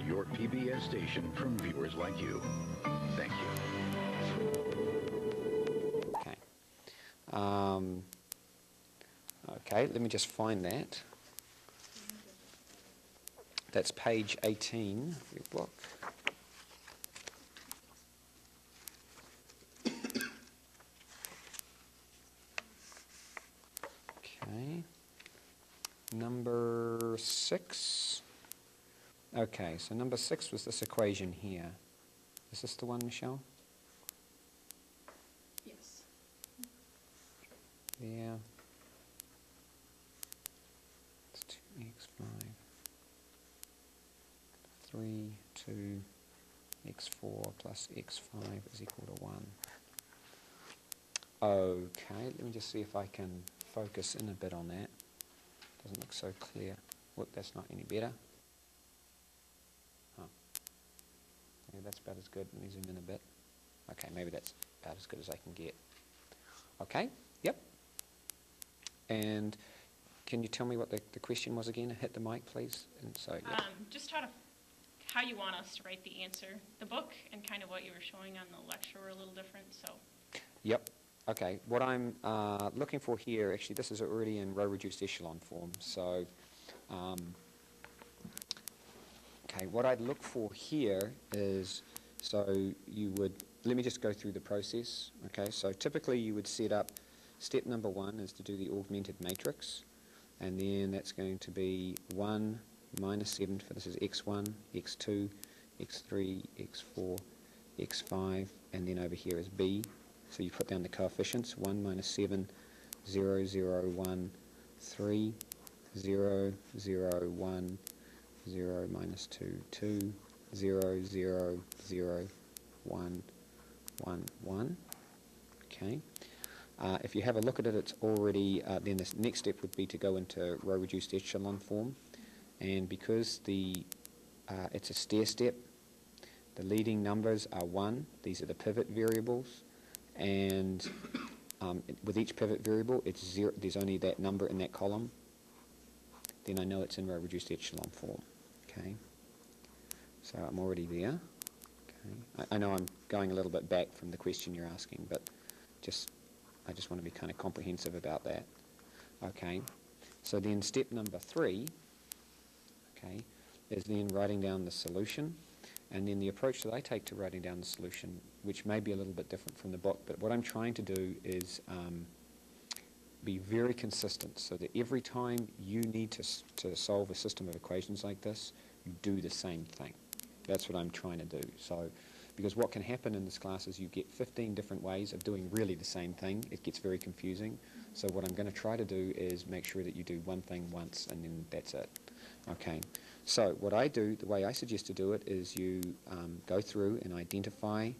your PBS station from viewers like you. Thank you. Okay. Okay, let me just find that. That's page 18 of your book. Okay. Number 6. Okay, so number 6 was this equation here. Is this the one, Michelle? Yes. There. It's 2x5. 3, 2, x4 plus x5 is equal to 1. Okay, let me just see if I can focus in a bit on that. Doesn't look so clear. Whoop, that's not any better. Oh. Yeah, that's about as good. Let me zoom in a bit. Okay, maybe that's about as good as I can get. Okay, yep. And can you tell me what the question was again? Hit the mic, please. And so, yep. Just how you want us to write the answer. The book and kind of what you were showing on the lecture were a little different, so. Yep. Okay. What I'm looking for here, actually, this is already in row-reduced echelon form. So, okay, what I'd look for here is, so you would, let me just go through the process. Okay, so typically you would set up, step number 1 is to do the augmented matrix, and then that's going to be 1 minus 7 for this is x1, x2, x3, x4, x5, and then over here is b. So you put down the coefficients, 1 minus 7, 0, 0, 1, 3, 0, 0, 1, 0, minus 2, 2, 0, 0, 0, 1, 1, 1. Okay. If you have a look at it, it's already, then the next step would be to go into row-reduced echelon form. And because it's a stair step, the leading numbers are 1. These are the pivot variables. And with each pivot variable, it's 0. There's only that number in that column. Then I know it's in row-reduced echelon form. Okay. So I'm already there. Okay. I know I'm going a little bit back from the question you're asking, but I just want to be kind of comprehensive about that. Okay. So then step number 3, okay, is then writing down the solution. And then the approach that I take to writing down the solution, which may be a little bit different from the book, but what I'm trying to do is be very consistent so that every time you need to solve a system of equations like this, you do the same thing. That's what I'm trying to do. So, because what can happen in this class is you get 15 different ways of doing really the same thing. It gets very confusing. So what I'm going to try to do is make sure that you do one thing once and then that's it. Okay. So what I do, the way I suggest to do it is you go through and identify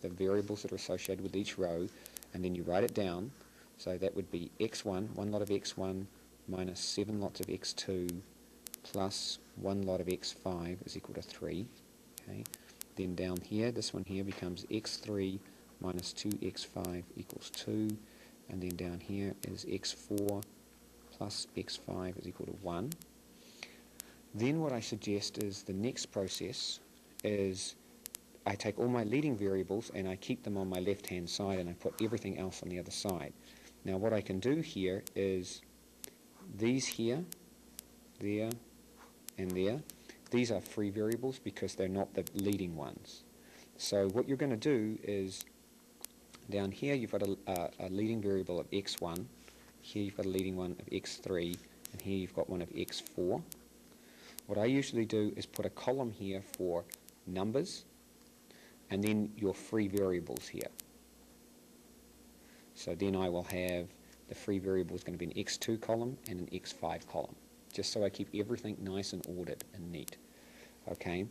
the variables that are associated with each row, and then you write it down. So that would be x1, 1 lot of x1 minus 7 lots of x2 plus 1 lot of x5 is equal to 3. Okay. Then down here, this one here becomes x3 minus 2x5 equals 2. And then down here is x4 plus x5 is equal to 1. Then what I suggest is the next process is I take all my leading variables and I keep them on my left-hand side and I put everything else on the other side. Now what I can do here is these here, there, and there, these are free variables because they're not the leading ones. So what you're going to do is down here you've got a leading variable of x1, here you've got a leading one of x3, and here you've got one of x4. What I usually do is put a column here for numbers and then your free variables here. So then I will have the free variable is going to be an x2 column and an x5 column, just so I keep everything nice and ordered and neat. Okay,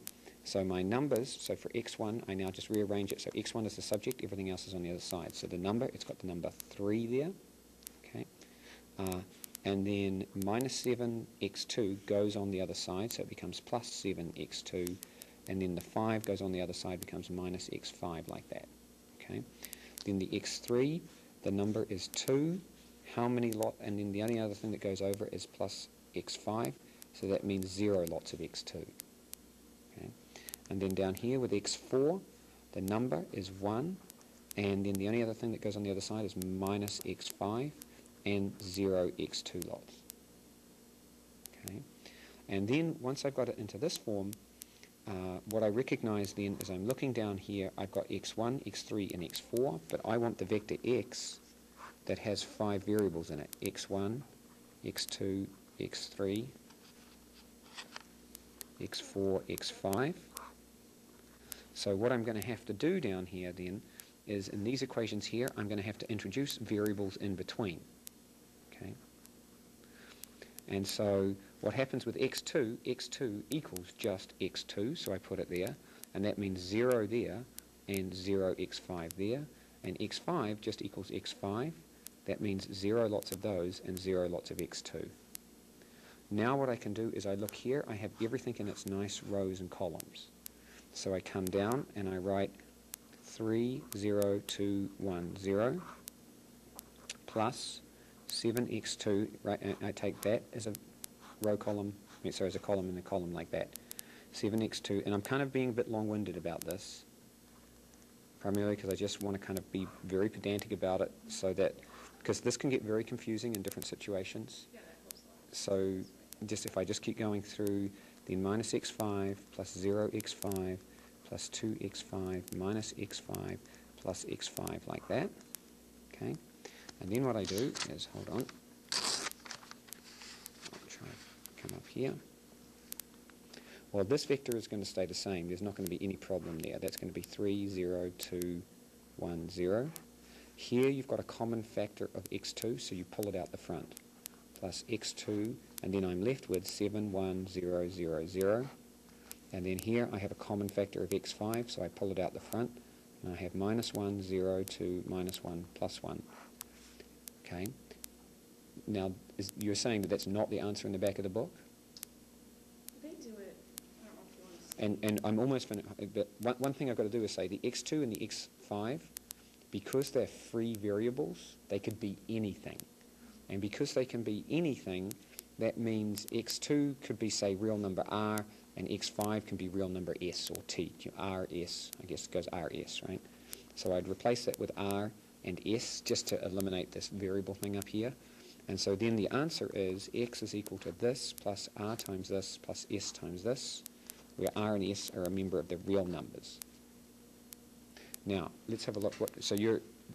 so my numbers, so for x1 I now just rearrange it, so x1 is the subject, everything else is on the other side. So the number, it's got the number 3 there, okay, and then minus 7x2 goes on the other side, so it becomes plus 7x2, and then the 5 goes on the other side, becomes minus x5 like that. Okay. Then the x3, the number is 2, how many lot, and then the only other thing that goes over is plus x5, so that means 0 lots of x2. Okay. And then down here with x4, the number is 1. And then the only other thing that goes on the other side is minus x5 and 0 x2 lots. Okay. And then once I've got it into this form, what I recognize then is I'm looking down here, I've got x1, x3, and x4, but I want the vector x that has 5 variables in it, x1, x2, x3, x4, x5. So what I'm going to have to do down here then is in these equations here, I'm going to have to introduce variables in between. Okay. And so what happens with x2, x2 equals just x2, so I put it there, and that means 0 there and 0 x5 there, and x5 just equals x5. That means 0 lots of those and 0 lots of x2. Now what I can do is I look here, I have everything in its nice rows and columns. So I come down and I write 3, 0, 2, 1, 0 plus 7x2, right, and I take that as a row column, sorry, as a column in a column like that. 7x2, and I'm kind of being a bit long-winded about this, primarily because I just want to kind of be very pedantic about it so that, because this can get very confusing in different situations. Yeah, that helps a lot. So just if I just keep going through, then minus x5 plus 0x5 plus 2x5 minus x5 plus x5 like that. Okay, and then what I do is, hold on, I'll try to come up here. Well, this vector is going to stay the same. There's not going to be any problem there. That's going to be 3, 0, 2, 1, 0. Here you've got a common factor of x2, so you pull it out the front, plus x2, and then I'm left with 7, 1, 0, 0, 0. And then here I have a common factor of x5, so I pull it out the front, and I have minus 1, 0, 2, minus 1, plus 1. Okay. Now, you're saying that that's not the answer in the back of the book? They do it. I don't know if you want to see. And I'm almost finished, but one thing I've got to do is say the x2 and the x5, because they're free variables, they could be anything. And because they can be anything, that means x2 could be, say, real number r, and x5 can be real number s or t. rs, I guess it goes rs, right? So I'd replace that with r and s just to eliminate this variable thing up here. And so then the answer is x is equal to this plus r times this plus s times this, where r and s are a member of the real numbers. Now, let's have a look. So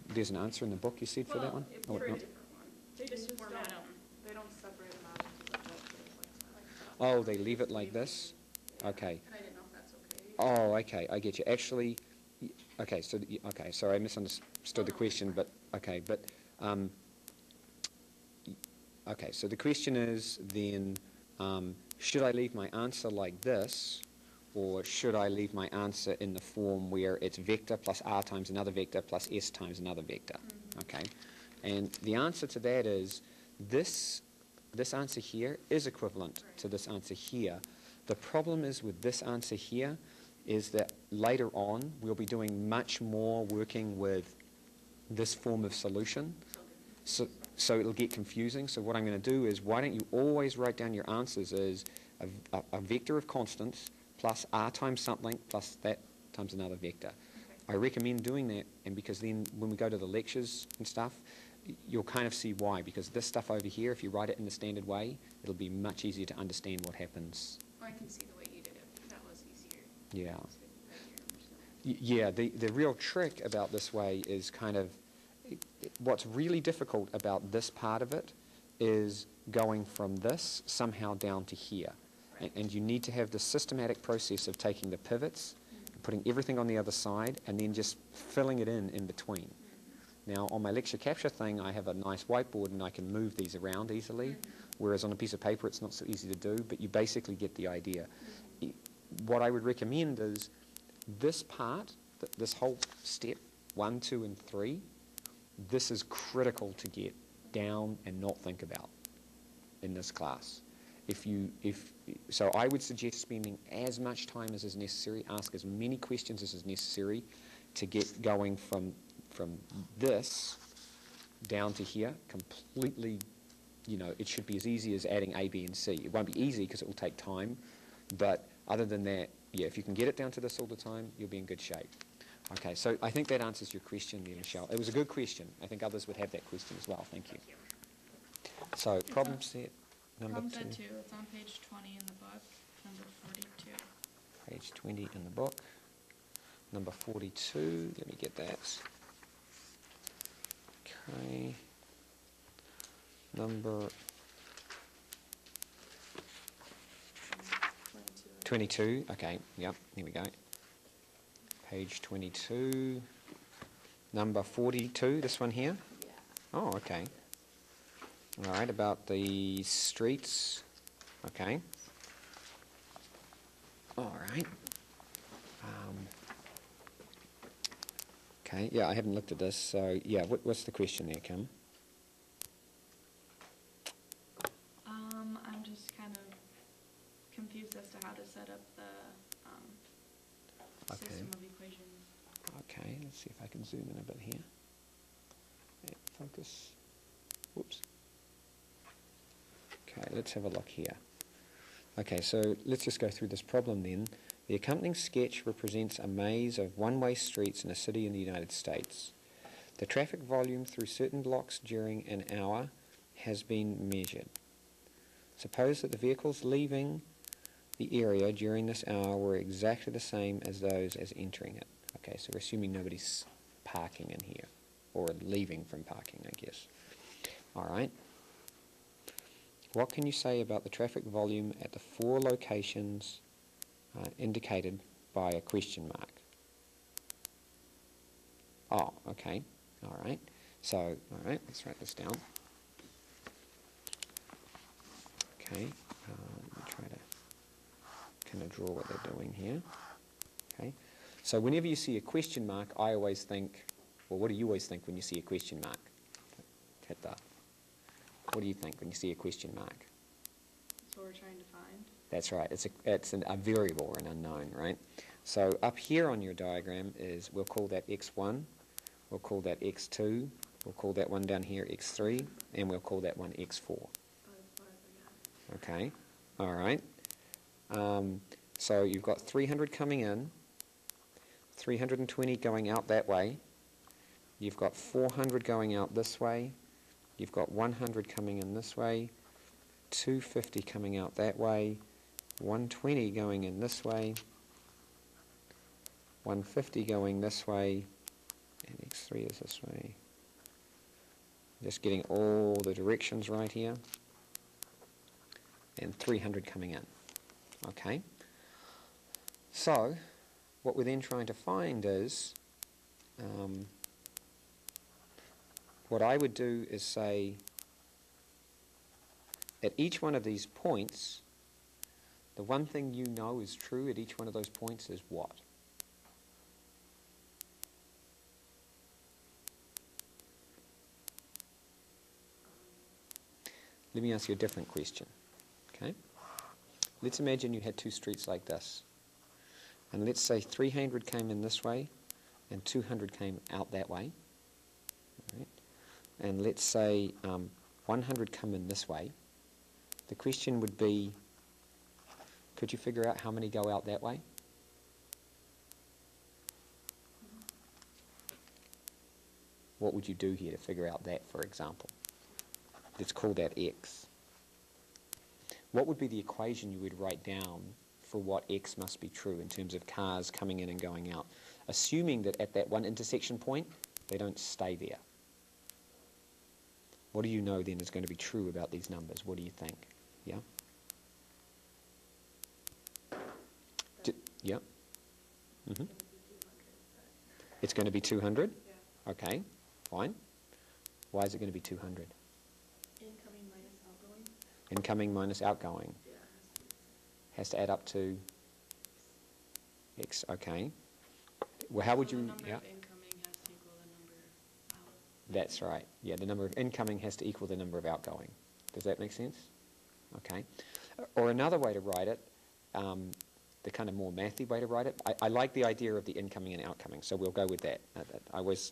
there's an answer in the book you said for that one? It's Oh, for a no? different one. They just format them. They don't separate them out into the vectors Oh, they leave it like this? Okay. And I didn't know if that's okay. Oh, okay, I get you. Actually, okay, so, okay, sorry, I misunderstood the question, but, okay, but, okay, so the question is then, should I leave my answer like this, or should I leave my answer in the form where it's vector plus r times another vector plus s times another vector? Mm-hmm. Okay, and the answer to that is this answer here is equivalent to this answer here. The problem is with this answer here is that later on we'll be doing much more working with this form of solution. So it'll get confusing. So what I'm going to do is, why don't you always write down your answers as a vector of constants plus r times something plus that times another vector. Okay. I recommend doing that, and because then when we go to the lectures and stuff, you'll kind of see why, because this stuff over here, if you write it in the standard way, it'll be much easier to understand what happens. I can see the way you did it. That was easier. Yeah. Yeah, the real trick about this way is kind of, what's really difficult about this part of it is going from this somehow down to here. Right. And you need to have the systematic process of taking the pivots, and putting everything on the other side, and then just filling it in between. Now, on my lecture capture thing, I have a nice whiteboard and I can move these around easily, whereas on a piece of paper it's not so easy to do, but you basically get the idea. What I would recommend is this part, this whole step 1, 2, and 3, this is critical to get down and not think about in this class. So I would suggest spending as much time as is necessary, ask as many questions as is necessary to get going from this down to here completely. It should be as easy as adding A, B, and C. It won't be easy because it will take time, but other than that, Yeah, if you can get it down to this all the time, you'll be in good shape. Okay, so I think that answers your question there, Michelle. It was a good question. I think others would have that question as well. Thank you. So problem set number Problem 2. set 2, it's on page 20 in the book, number 42. Page 20 in the book. Number 42. Let me get that. Okay. Number 22. Okay, yep, here we go. Page 22. Number 42, this one here? Yeah. Oh, okay. All right, about the streets. Okay. All right. Okay, yeah, I haven't looked at this, so yeah, what's the question there, Kim? I'm just kind of confused as to how to set up the Okay. system of equations. Okay, let's see if I can zoom in a bit here. And focus. Whoops. Okay, let's have a look here. Okay, so let's just go through this problem then. The accompanying sketch represents a maze of one-way streets in a city in the United States. The traffic volume through certain blocks during an hour has been measured. Suppose that the vehicles leaving the area during this hour were exactly the same as those as entering it. Okay, so we're assuming nobody's parking in here, or leaving from parking, I guess. All right. What can you say about the traffic volume at the 4 locations indicated by a question mark? Oh, okay. All right. So, all right, let's write this down. Okay. Let me try to kind of draw what they're doing here. Okay. So whenever you see a question mark, I always think, well, what do you always think when you see a question mark? What do you think when you see a question mark? That's what we're trying to find. That's right. It's a variable or an unknown, right? So up here on your diagram is, we'll call that x1, we'll call that x2, we'll call that one down here x3, and we'll call that one x4. Okay, all right. So you've got 300 coming in, 320 going out that way, you've got 400 going out this way, you've got 100 coming in this way, 250 coming out that way, 120 going in this way, 150 going this way, and x3 is this way. Just getting all the directions right here, and 300 coming in. Okay. So, what we're then trying to find is, what I would do is say, at each one of these points, the one thing you know is true at each one of those points is what? Let me ask you a different question. Okay? Let's imagine you had 2 streets like this. And let's say 300 came in this way and 200 came out that way. All right? And let's say 100 come in this way. The question would be, could you figure out how many go out that way? What would you do here to figure out that, for example? Let's call that x. What would be the equation you would write down for what x must be true in terms of cars coming in and going out, assuming that at that one intersection point, they don't stay there? What do you know then is going to be true about these numbers? What do you think? Yeah? Yeah? Mm-hmm. It's going to be 200? Yeah. Okay, fine. Why is it going to be 200? Incoming minus outgoing. Incoming minus outgoing. Yeah. Has to add up to x. Okay. Well, how would So you... the number Yeah. of incoming has to equal the number out. That's right. Yeah, the number of incoming has to equal the number of outgoing. Does that make sense? Okay. Or another way to write it, the kind of more mathy way to write it, I like the idea of the incoming and outcoming, so we'll go with that. I always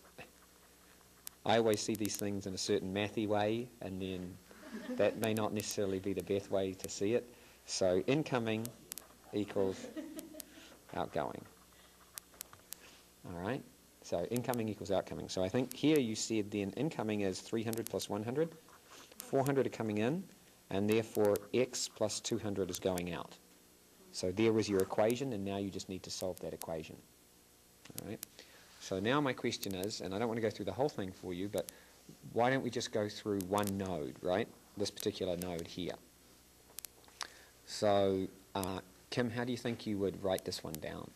see these things in a certain mathy way, and then that may not necessarily be the best way to see it. So incoming equals outgoing. All right, so incoming equals outgoing. So I think here you said then incoming is 300 plus 100, 400 are coming in, and therefore x plus 200 is going out. So there was your equation, and now you just need to solve that equation. All right. So now my question is, and I don't want to go through the whole thing for you, but why don't we just go through one node, right? This particular node here. So, Kim, how do you think you would write this one down?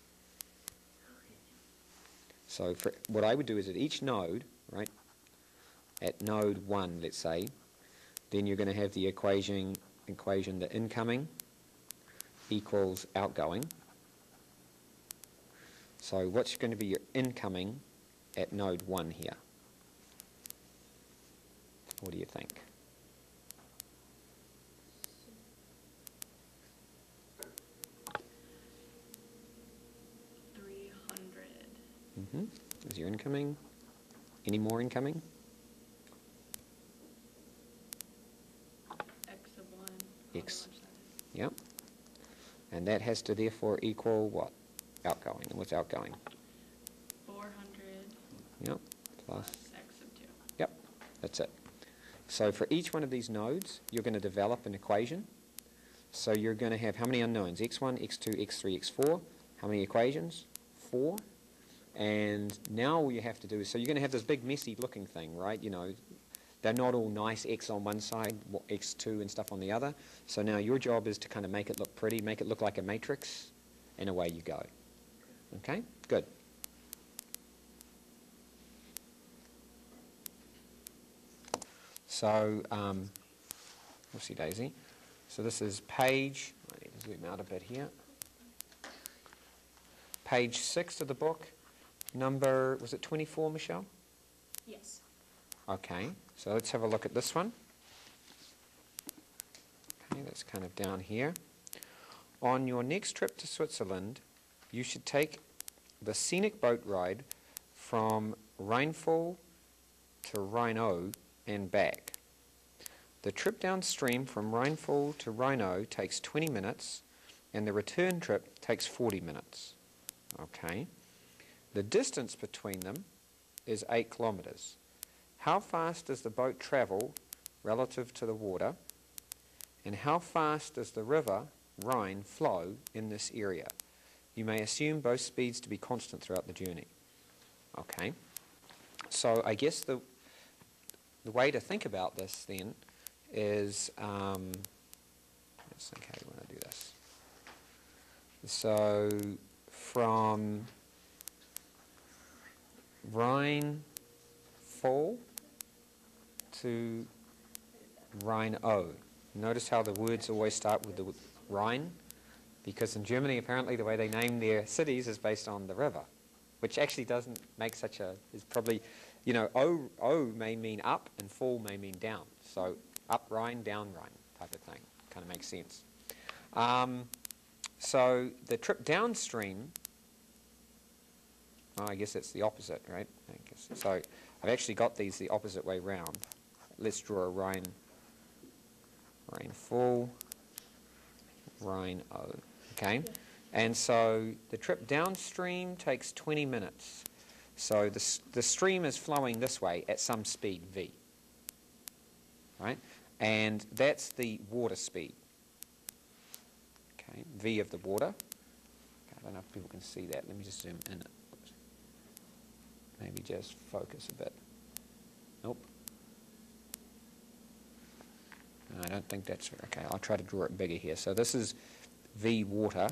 So what I would do is at each node, right, at node 1, let's say, then you're going to have the equation the incoming equals outgoing. So what's going to be your incoming at node 1 here? What do you think? Is your incoming? Any more incoming? X of 1. X. Yep. And that has to therefore equal what? Outgoing. And what's outgoing? 400. Yep. Plus X of 2. Yep. That's it. So for each one of these nodes, you're going to develop an equation. So you're going to have how many unknowns? X1, X2, X3, X4. How many equations? 4. And now all you have to do is, so you're going to have this big messy looking thing, right? You know, they're not all nice X on one side, X2 and stuff on the other. So now your job is to kind of make it look pretty, make it look like a matrix, and away you go. Okay? Good. So, whoopsie daisy. So this is page, I need to zoom out a bit here. Page 6 of the book. Number, was it 24, Michelle? Yes. Okay, so let's have a look at this one. Okay, that's kind of down here. On your next trip to Switzerland, you should take the scenic boat ride from Rheinfall to Rhino and back. The trip downstream from Rheinfall to Rhino takes 20 minutes, and the return trip takes 40 minutes. Okay. The distance between them is 8 kilometers. How fast does the boat travel relative to the water, and how fast does the river Rhine flow in this area? You may assume both speeds to be constant throughout the journey. Okay. So I guess the way to think about this then is, let's think how you want to do this. So from Rheinfall to Rhino. Notice how the words always start with the Rhine, because in Germany apparently the way they name their cities is based on the river, which actually doesn't make such a, is probably, you know, O may mean up and fall may mean down. So up Rhine, down Rhine type of thing. Kind of makes sense. So the trip downstream, I guess it's the opposite, right? I guess. So I've actually got these the opposite way round. Let's draw a Rheinfall, Rhino. Okay? And so the trip downstream takes 20 minutes. So the stream is flowing this way at some speed, v. Right? And that's the water speed. Okay, v of the water. I don't know if people can see that. Let me just zoom in. Maybe just focus a bit. Nope. No, I don't think that's okay. I'll try to draw it bigger here. So this is v water.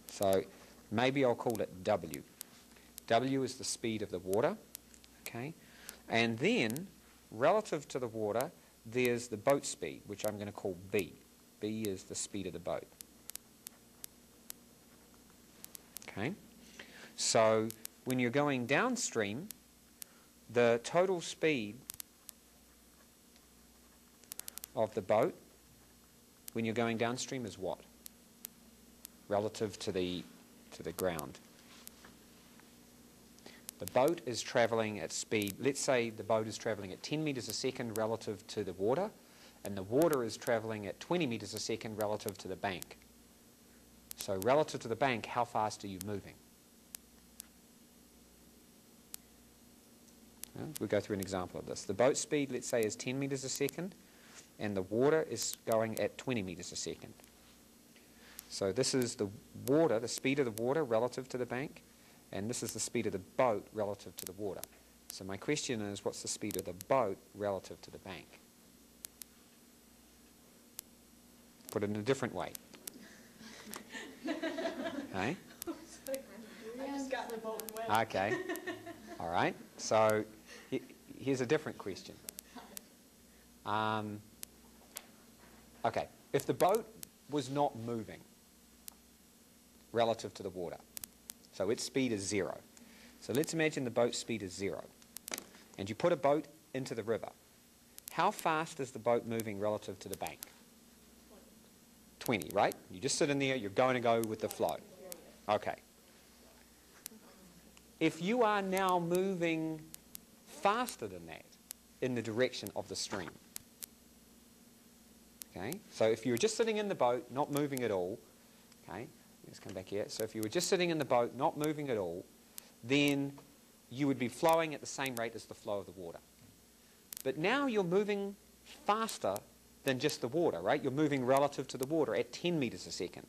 So maybe I'll call it W. W is the speed of the water. Okay. And then, relative to the water, there's the boat speed, which I'm going to call B. B is the speed of the boat. Okay. So when you're going downstream, the total speed of the boat when you're going downstream is what? Relative to the ground. The boat is traveling at speed, let's say the boat is traveling at 10 meters a second relative to the water, and the water is traveling at 20 meters a second relative to the bank. So relative to the bank, how fast are you moving? We'll go through an example of this. The boat speed, let's say, is 10 meters a second, and the water is going at 20 meters a second. So this is the water, the speed of the water relative to the bank, and this is the speed of the boat relative to the water. So my question is, what's the speed of the boat relative to the bank? Put it in a different way. Okay? I just got the boat and went. Okay. All right. So here's a different question. Okay. If the boat was not moving relative to the water, so its speed is 0. So let's imagine the boat's speed is 0. And you put a boat into the river. How fast is the boat moving relative to the bank? 20, right? You just sit in there, you're going to go with the flow. Okay. If you are now moving faster than that in the direction of the stream, okay? So if you were just sitting in the boat, not moving at all, okay? Let's come back here. So if you were just sitting in the boat, not moving at all, then you would be flowing at the same rate as the flow of the water. But now you're moving faster than just the water, right? You're moving relative to the water at 10 meters a second.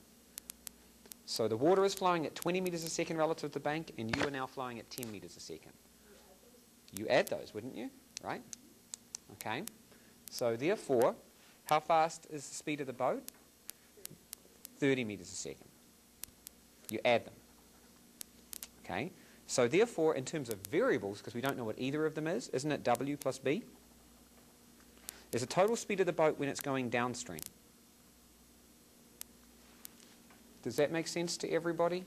So the water is flowing at 20 meters a second relative to the bank, and you are now flowing at 10 meters a second. You add those, wouldn't you? Right? Okay. So therefore, how fast is the speed of the boat? 30 meters a second. You add them. Okay. So therefore, in terms of variables, because we don't know what either of them is, isn't it W plus B? Is the total speed of the boat when it's going downstream. Does that make sense to everybody?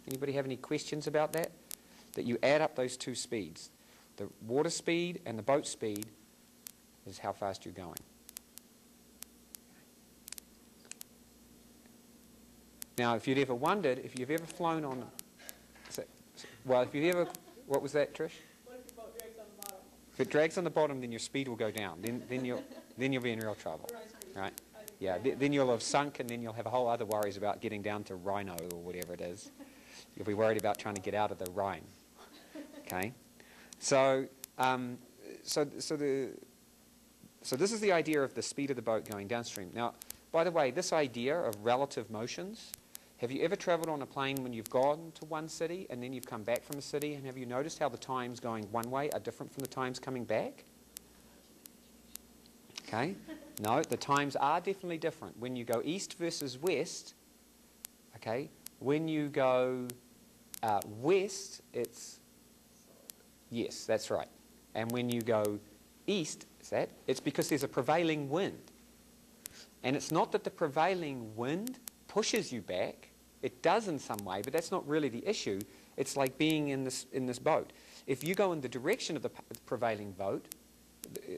Anybody have any questions about that? That you add up those two speeds. The water speed and the boat speed is how fast you're going. Now, if you'd ever wondered, if you've ever flown on... Well, if you've ever... What was that, Trish? What if your boat drags on the bottom? If it drags on the bottom, then your speed will go down. Then you'll be in real trouble. Right? Yeah, then you'll have sunk, and then you'll have a whole other worries about getting down to Rhino or whatever it is. You'll be worried about trying to get out of the Rhine. Okay, so this is the idea of the speed of the boat going downstream. Now, by the way, this idea of relative motions. Have you ever travelled on a plane when you've gone to one city and then you've come back from a city, and have you noticed how the times going one way are different from the times coming back? Okay. No, the times are definitely different. When you go east versus west, okay, when you go west, it's, yes, that's right. And when you go east, it's because there's a prevailing wind. And it's not that the prevailing wind pushes you back. It does in some way, but that's not really the issue. It's like being in this boat. If you go in the direction of the prevailing boat,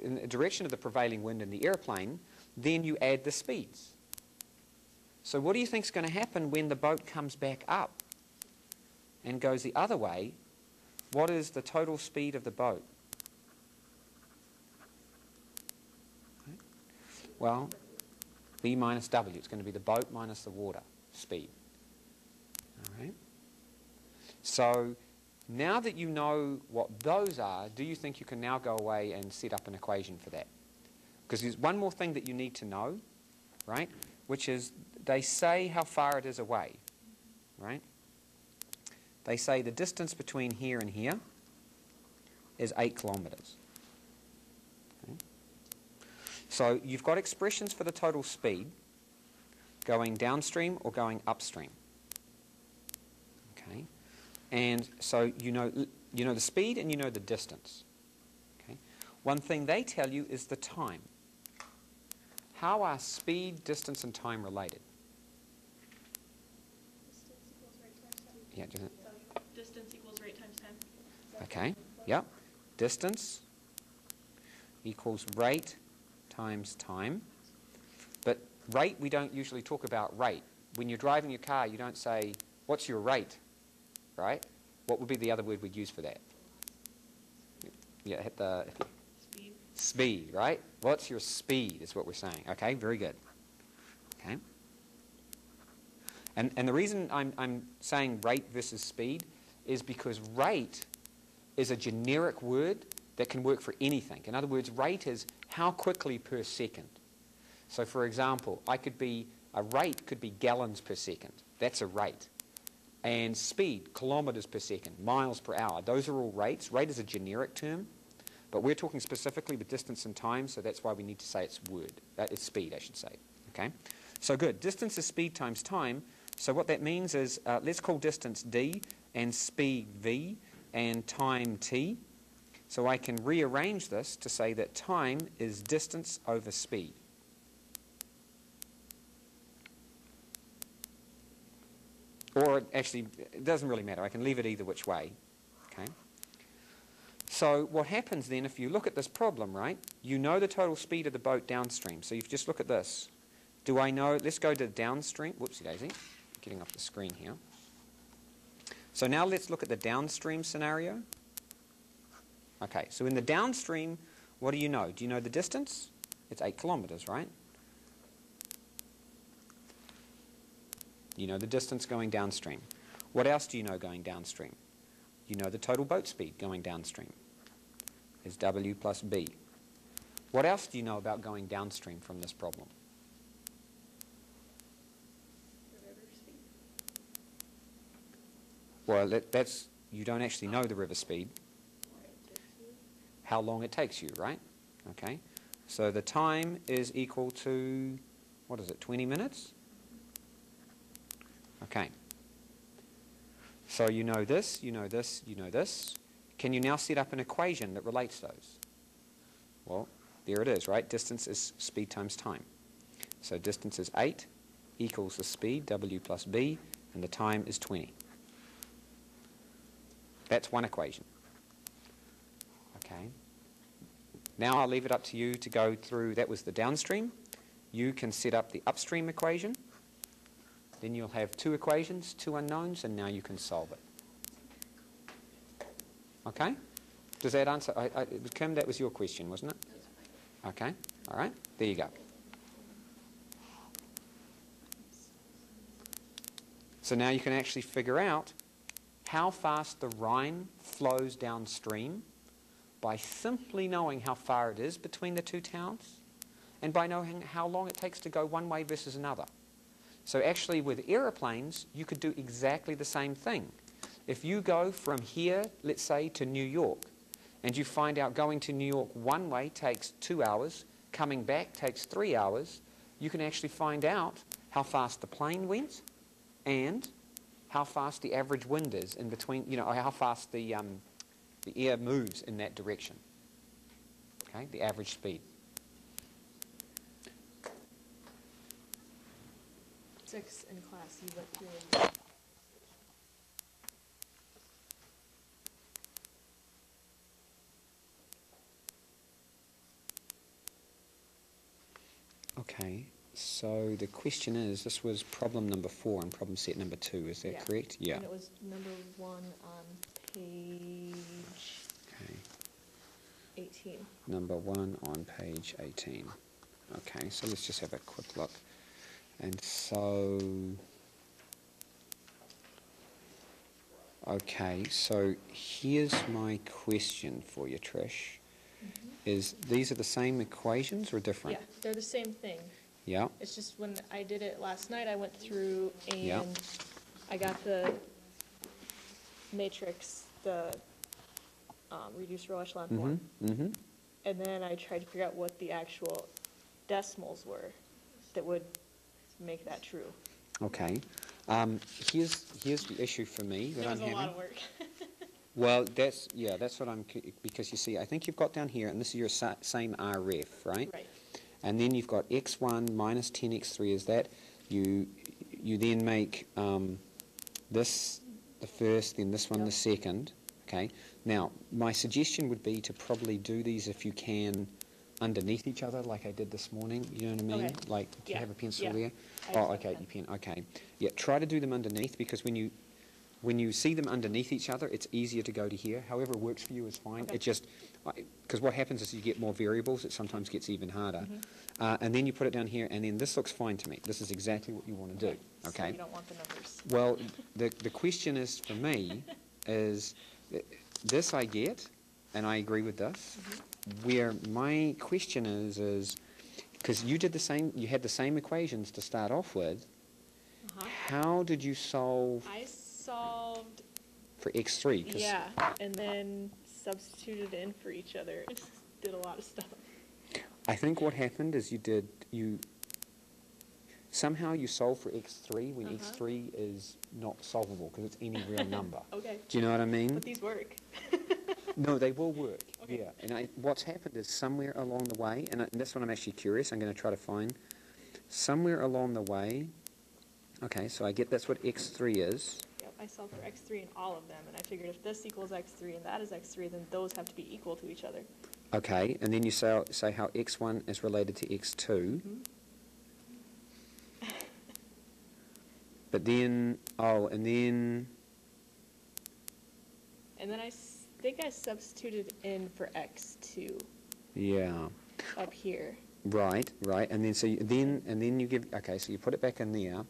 in the direction of the prevailing wind in the airplane, then you add the speeds. So what do you think is going to happen when the boat comes back up and goes the other way? What is the total speed of the boat? Right. Well, B minus W. It's going to be the boat minus the water speed. All right. So now that you know what those are, do you think you can now go away and set up an equation for that? Because there's one more thing that you need to know, right? Which is they say how far it is away, right? They say the distance between here and here is 8 kilometers. Okay. So you've got expressions for the total speed going downstream or going upstream. Okay. And so you know the speed and you know the distance. Okay. One thing they tell you is the time. How are speed, distance, and time related? Distance equals rate times time. Yeah. Distance equals rate times time. Okay. Yep. Distance equals rate times time. But rate, we don't usually talk about rate. When you're driving your car, you don't say, what's your rate? Right? What would be the other word we'd use for that? Yeah, hit the... Speed. Speed, right? What's your speed is what we're saying. Okay, very good. Okay. And the reason I'm saying rate versus speed is because rate is a generic word that can work for anything. In other words, rate is how quickly per second. So for example, a rate could be gallons per second. That's a rate. And speed, kilometers per second, miles per hour. Those are all rates. Rate is a generic term, but we're talking specifically with distance and time, so that's why we need to say it's it's speed, I should say. Okay? So good. Distance is speed times time. So what that means is, let's call distance d and speed v and time t. So I can rearrange this to say that time is distance over speed. Or actually, it doesn't really matter. I can leave it either which way. Okay. So what happens then, if you look at this problem, right, you know the total speed of the boat downstream. So you just look at this. Do I know, let's go to downstream. Whoopsie daisy. Getting off the screen here. So now let's look at the downstream scenario. Okay, so in the downstream, what do you know? Do you know the distance? It's 8 kilometers, right? You know the distance going downstream. What else do you know going downstream? You know the total boat speed going downstream is W plus B. What else do you know about going downstream from this problem? Well, you don't actually know the river speed. How long it takes you, right? Okay. So the time is equal to, what is it, 20 minutes? Okay. So you know this, you know this, you know this. Can you now set up an equation that relates those? Well, there it is, right? Distance is speed times time. So distance is 8 equals the speed, W plus B, and the time is 20. That's one equation. Okay. Now I'll leave it up to you to go through, that was the downstream. You can set up the upstream equation. Then you'll have 2 equations, 2 unknowns, and now you can solve it. Okay? Does that answer? Kim, that was your question, wasn't it? Okay. All right. There you go. So now you can actually figure out how fast the Rhine flows downstream by simply knowing how far it is between the 2 towns and by knowing how long it takes to go one way versus another. So actually with aeroplanes, you could do exactly the same thing. If you go from here, let's say, to New York, and you find out going to New York one way takes 2 hours, coming back takes 3 hours, you can actually find out how fast the plane went and how fast the average wind is in between, you know, how fast the air moves in that direction. Okay, the average speed. 6 in class, you went through. Okay, so the question is, this was problem number 4 and problem set number 2, is that correct? Yeah. And it was number 1 on page 18. Number 1 on page 18. Okay, so let's just have a quick look. And so, okay, so here's my question for you, Trish. Is these are the same equations or different? Yeah, they're the same thing. Yeah. It's just when I did it last night, I went through and Yeah. I got the matrix, the reduced row echelon form. Mm-hmm. And then I tried to figure out what the actual decimals were that would make that true. Okay. Here's the issue for me that It was I'm a lot having. of work. Well, that's what I'm, because you see, I think you've got down here, and this is your same RF, right? Right. And then you've got x1 minus 10x3 is that. You then make this the first, then this one the second. Okay. Now, my suggestion would be to probably do these if you can underneath each other, like I did this morning. You know what I mean? Okay. Like, do you Yeah. have a pencil Yeah. there? I Oh, have okay, that. you pen. Okay. Yeah, try to do them underneath, because when you when you see them underneath each other, it's easier to go to here. However works for you is fine. Okay. It just, because what happens is you get more variables, it sometimes gets even harder. And then you put it down here, and then this looks fine to me. This is exactly what you want to do. Okay. So you don't want the numbers. Well, the question is, for me, is this I get, and I agree with this. Where my question is because you did the same, you had the same equations to start off with. How did you solve I solved, for x3? 'Cause yeah, and then substituted in for each other. I just did a lot of stuff. I think what happened is somehow you solve for x3 when x3 is not solvable because it's any real number. Okay. Do you know what I mean? But these work. No, they will work. Okay. Yeah. And what's happened is somewhere along the way, and that's what I'm actually curious. I'm going to try to find somewhere along the way. Okay, so I get that's what x3 is. Yep, I solved for x3 in all of them, and I figured if this equals x3 and that is x3, then those have to be equal to each other. Okay, and then you say how x1 is related to x2. But then, and then... And then I think I substituted in for x2 Yeah. up here. Right, and then then you give, okay, so you put it back in there.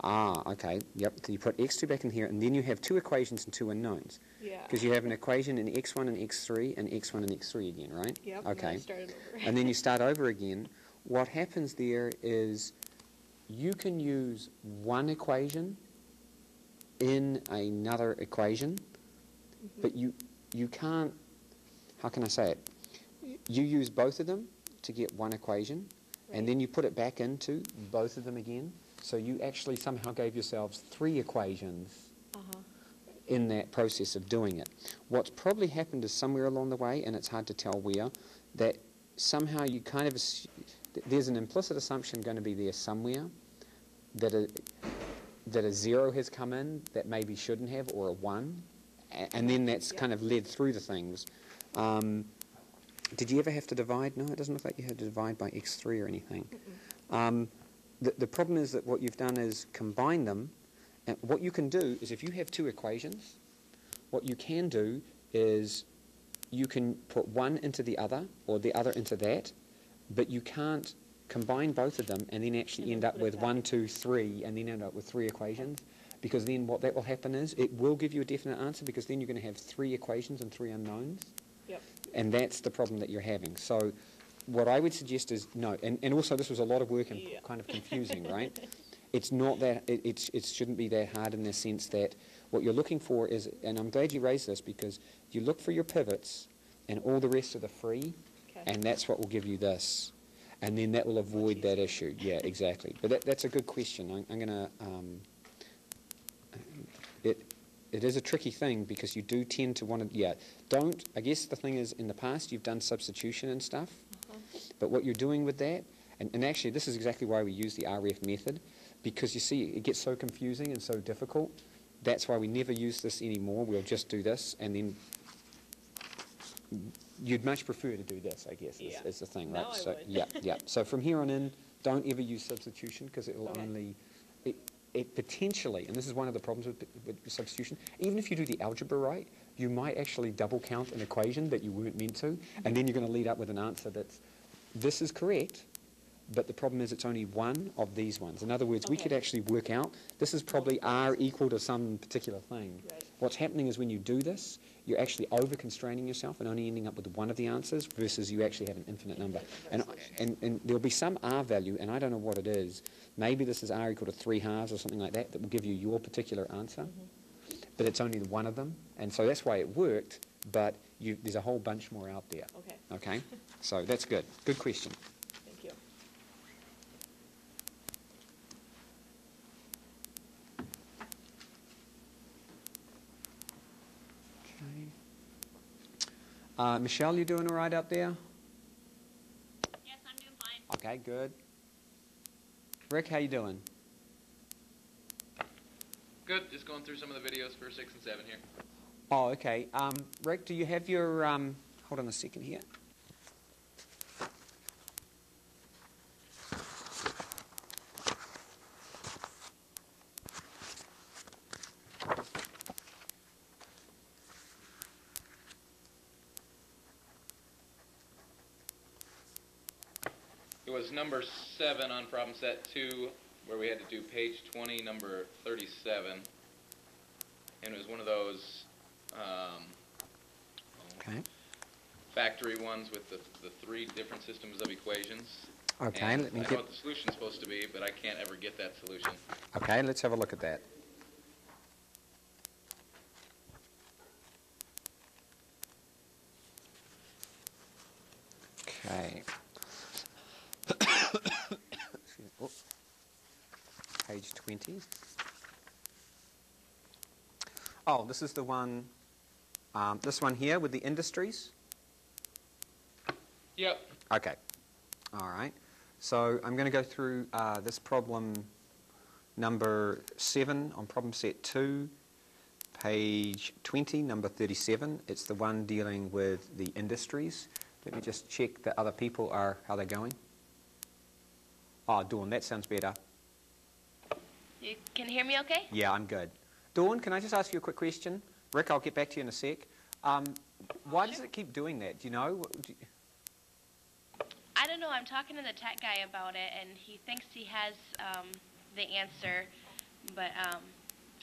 Okay, yep, so you put x2 back in here, and then you have two equations and two unknowns. Yeah. Because you have an equation in x1 and x3, and x1 and x3 again, right? Yep, Okay. and then I started over. And then you start over again. What happens there is you can use one equation in another equation, but you can't, how can I say it? You use both of them to get one equation, and then you put it back into both of them again. So you actually somehow gave yourselves three equations in that process of doing it. What's probably happened is somewhere along the way, and it's hard to tell where, that somehow you kind of, there's an implicit assumption going to be there somewhere that a 0 has come in that maybe shouldn't have, or a 1, and then that's kind of led through the things. Did you ever have to divide? No, it doesn't look like you had to divide by x3 or anything. The problem is that what you've done is combine them. And what you can do is if you have two equations, what you can do is you can put one into the other or the other into that, but you can't combine both of them and then actually end up with 1, 2, 3, and then end up with three equations. Because then what that will happen is it will give you a definite answer, because then you're going to have three equations and three unknowns. Yep. And that's the problem that you're having. So what I would suggest is no, and also this was a lot of work and kind of confusing, right? It's not that, it shouldn't be that hard in the sense that what you're looking for is, and I'm glad you raised this, because you look for your pivots and all the rest of the free, and that's what will give you this. And then that will avoid that issue. Yeah, exactly. But that's a good question. I'm going to, it is a tricky thing because you do tend to want to, I guess the thing is in the past you've done substitution and stuff, but what you're doing with that, and actually this is exactly why we use the RF method, because you see it gets so confusing and so difficult. That's why we never use this anymore. We'll just do this, and then you'd much prefer to do this, I guess, is the thing, right? Now So I would. yeah. So from here on in, don't ever use substitution, because it will only, it potentially, and this is one of the problems with substitution, even if you do the algebra right, you might actually double count an equation that you weren't meant to, and then you're going to lead up with an answer that's, this is correct, but the problem is it's only one of these ones. In other words, we could actually work out, this is probably R equal to some particular thing. Right. What's happening is when you do this, you're actually over-constraining yourself and only ending up with one of the answers versus you actually have an infinite number. And there'll be some R value, and I don't know what it is. Maybe this is R equal to 3/2 or something like that will give you your particular answer. But it's only one of them. And so that's why it worked, but there's a whole bunch more out there. Okay? So that's good. Good question. Thank you. Michelle, you doing all right out there? Yes, I'm doing fine. Okay, good. Rick, how you doing? Good, just going through some of the videos for 6 and 7 here. Oh, okay. Rick, do you have your, hold on a second here. was number 7 on problem set 2, where we had to do page 20, number 37. And it was one of those Okay. factory ones with the 3 different systems of equations. Okay, And let me I know get... what the solution's supposed to be, but I can't ever get that solution. Okay, let's have a look at that. Okay. Excuse me. Oh. Page 20. Oh, this is the one, this one here with the industries? Yep. Okay. All right. So I'm going to go through this problem number 7 on problem set 2, page 20, number 37. It's the one dealing with the industries. Let me just check that other people are, how they're going. Oh, Dawn, that sounds better. You can hear me okay? Yeah, I'm good. Dawn, can I just ask you a quick question? Rick, I'll get back to you in a sec. Why does it keep doing that? Do you know? I don't know. I'm talking to the tech guy about it, and he thinks he has the answer, but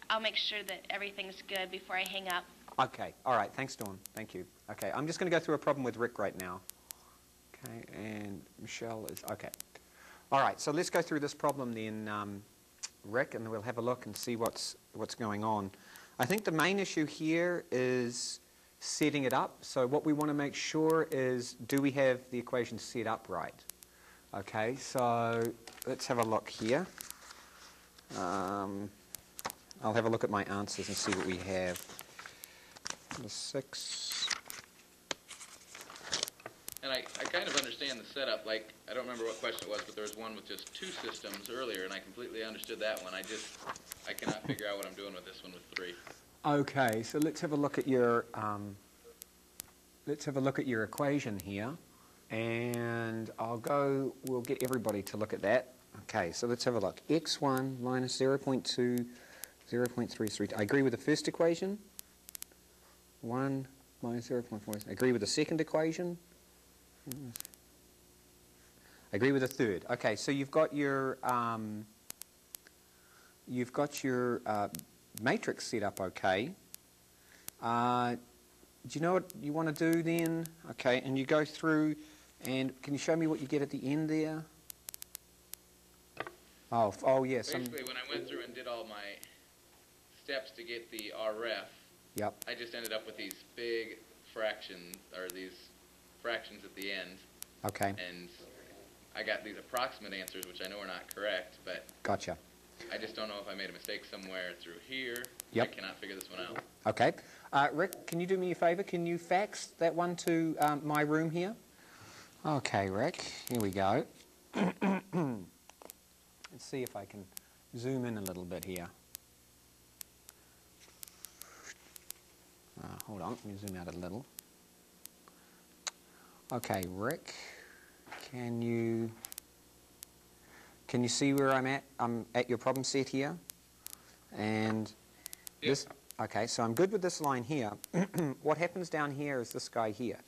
I'll make sure that everything's good before I hang up. Okay. All right. Thanks, Dawn. Thank you. Okay. I'm just going to go through a problem with Rick right now. Okay. And Michelle is... Okay. All right. So let's go through this problem then, Rick, and we'll have a look and see what's going on. I think the main issue here is setting it up. So what we want to make sure is, do we have the equation set up right? Okay. So let's have a look here. I'll have a look at my answers and see what we have. The 6. And I kind of understand the setup. Like, I don't remember what question it was, but there was one with just 2 systems earlier, and I completely understood that one. I cannot figure out what I'm doing with this one with 3. Okay, so let's have a look at your equation here, and we'll get everybody to look at that. Okay, so let's have a look. X1 minus 0.2, 0.33. I agree with the first equation. 1 minus 0.4. I agree with the second equation. I agree with the third. Okay, so you've got your matrix set up okay. Do you know what you want to do then? Okay, and you go through, and can you show me what you get at the end there? Oh yes. Basically, when I went through and did all my steps to get the RF, Yep. I just ended up with these big fractions, or these fractions at the end. Okay. And I got these approximate answers, which I know are not correct, but Gotcha. I just don't know if I made a mistake somewhere through here. Yep. I cannot figure this one out. Okay. Rick, can you do me a favor? Can you fax that one to my room here? Okay, Rick. Here we go. Let's see if I can zoom in a little bit here. Hold on, let me zoom out a little. Okay, Rick, can you see where I'm at? I'm at your problem set here, and Yep. this. Okay, so I'm good with this line here. What happens down here is this guy here,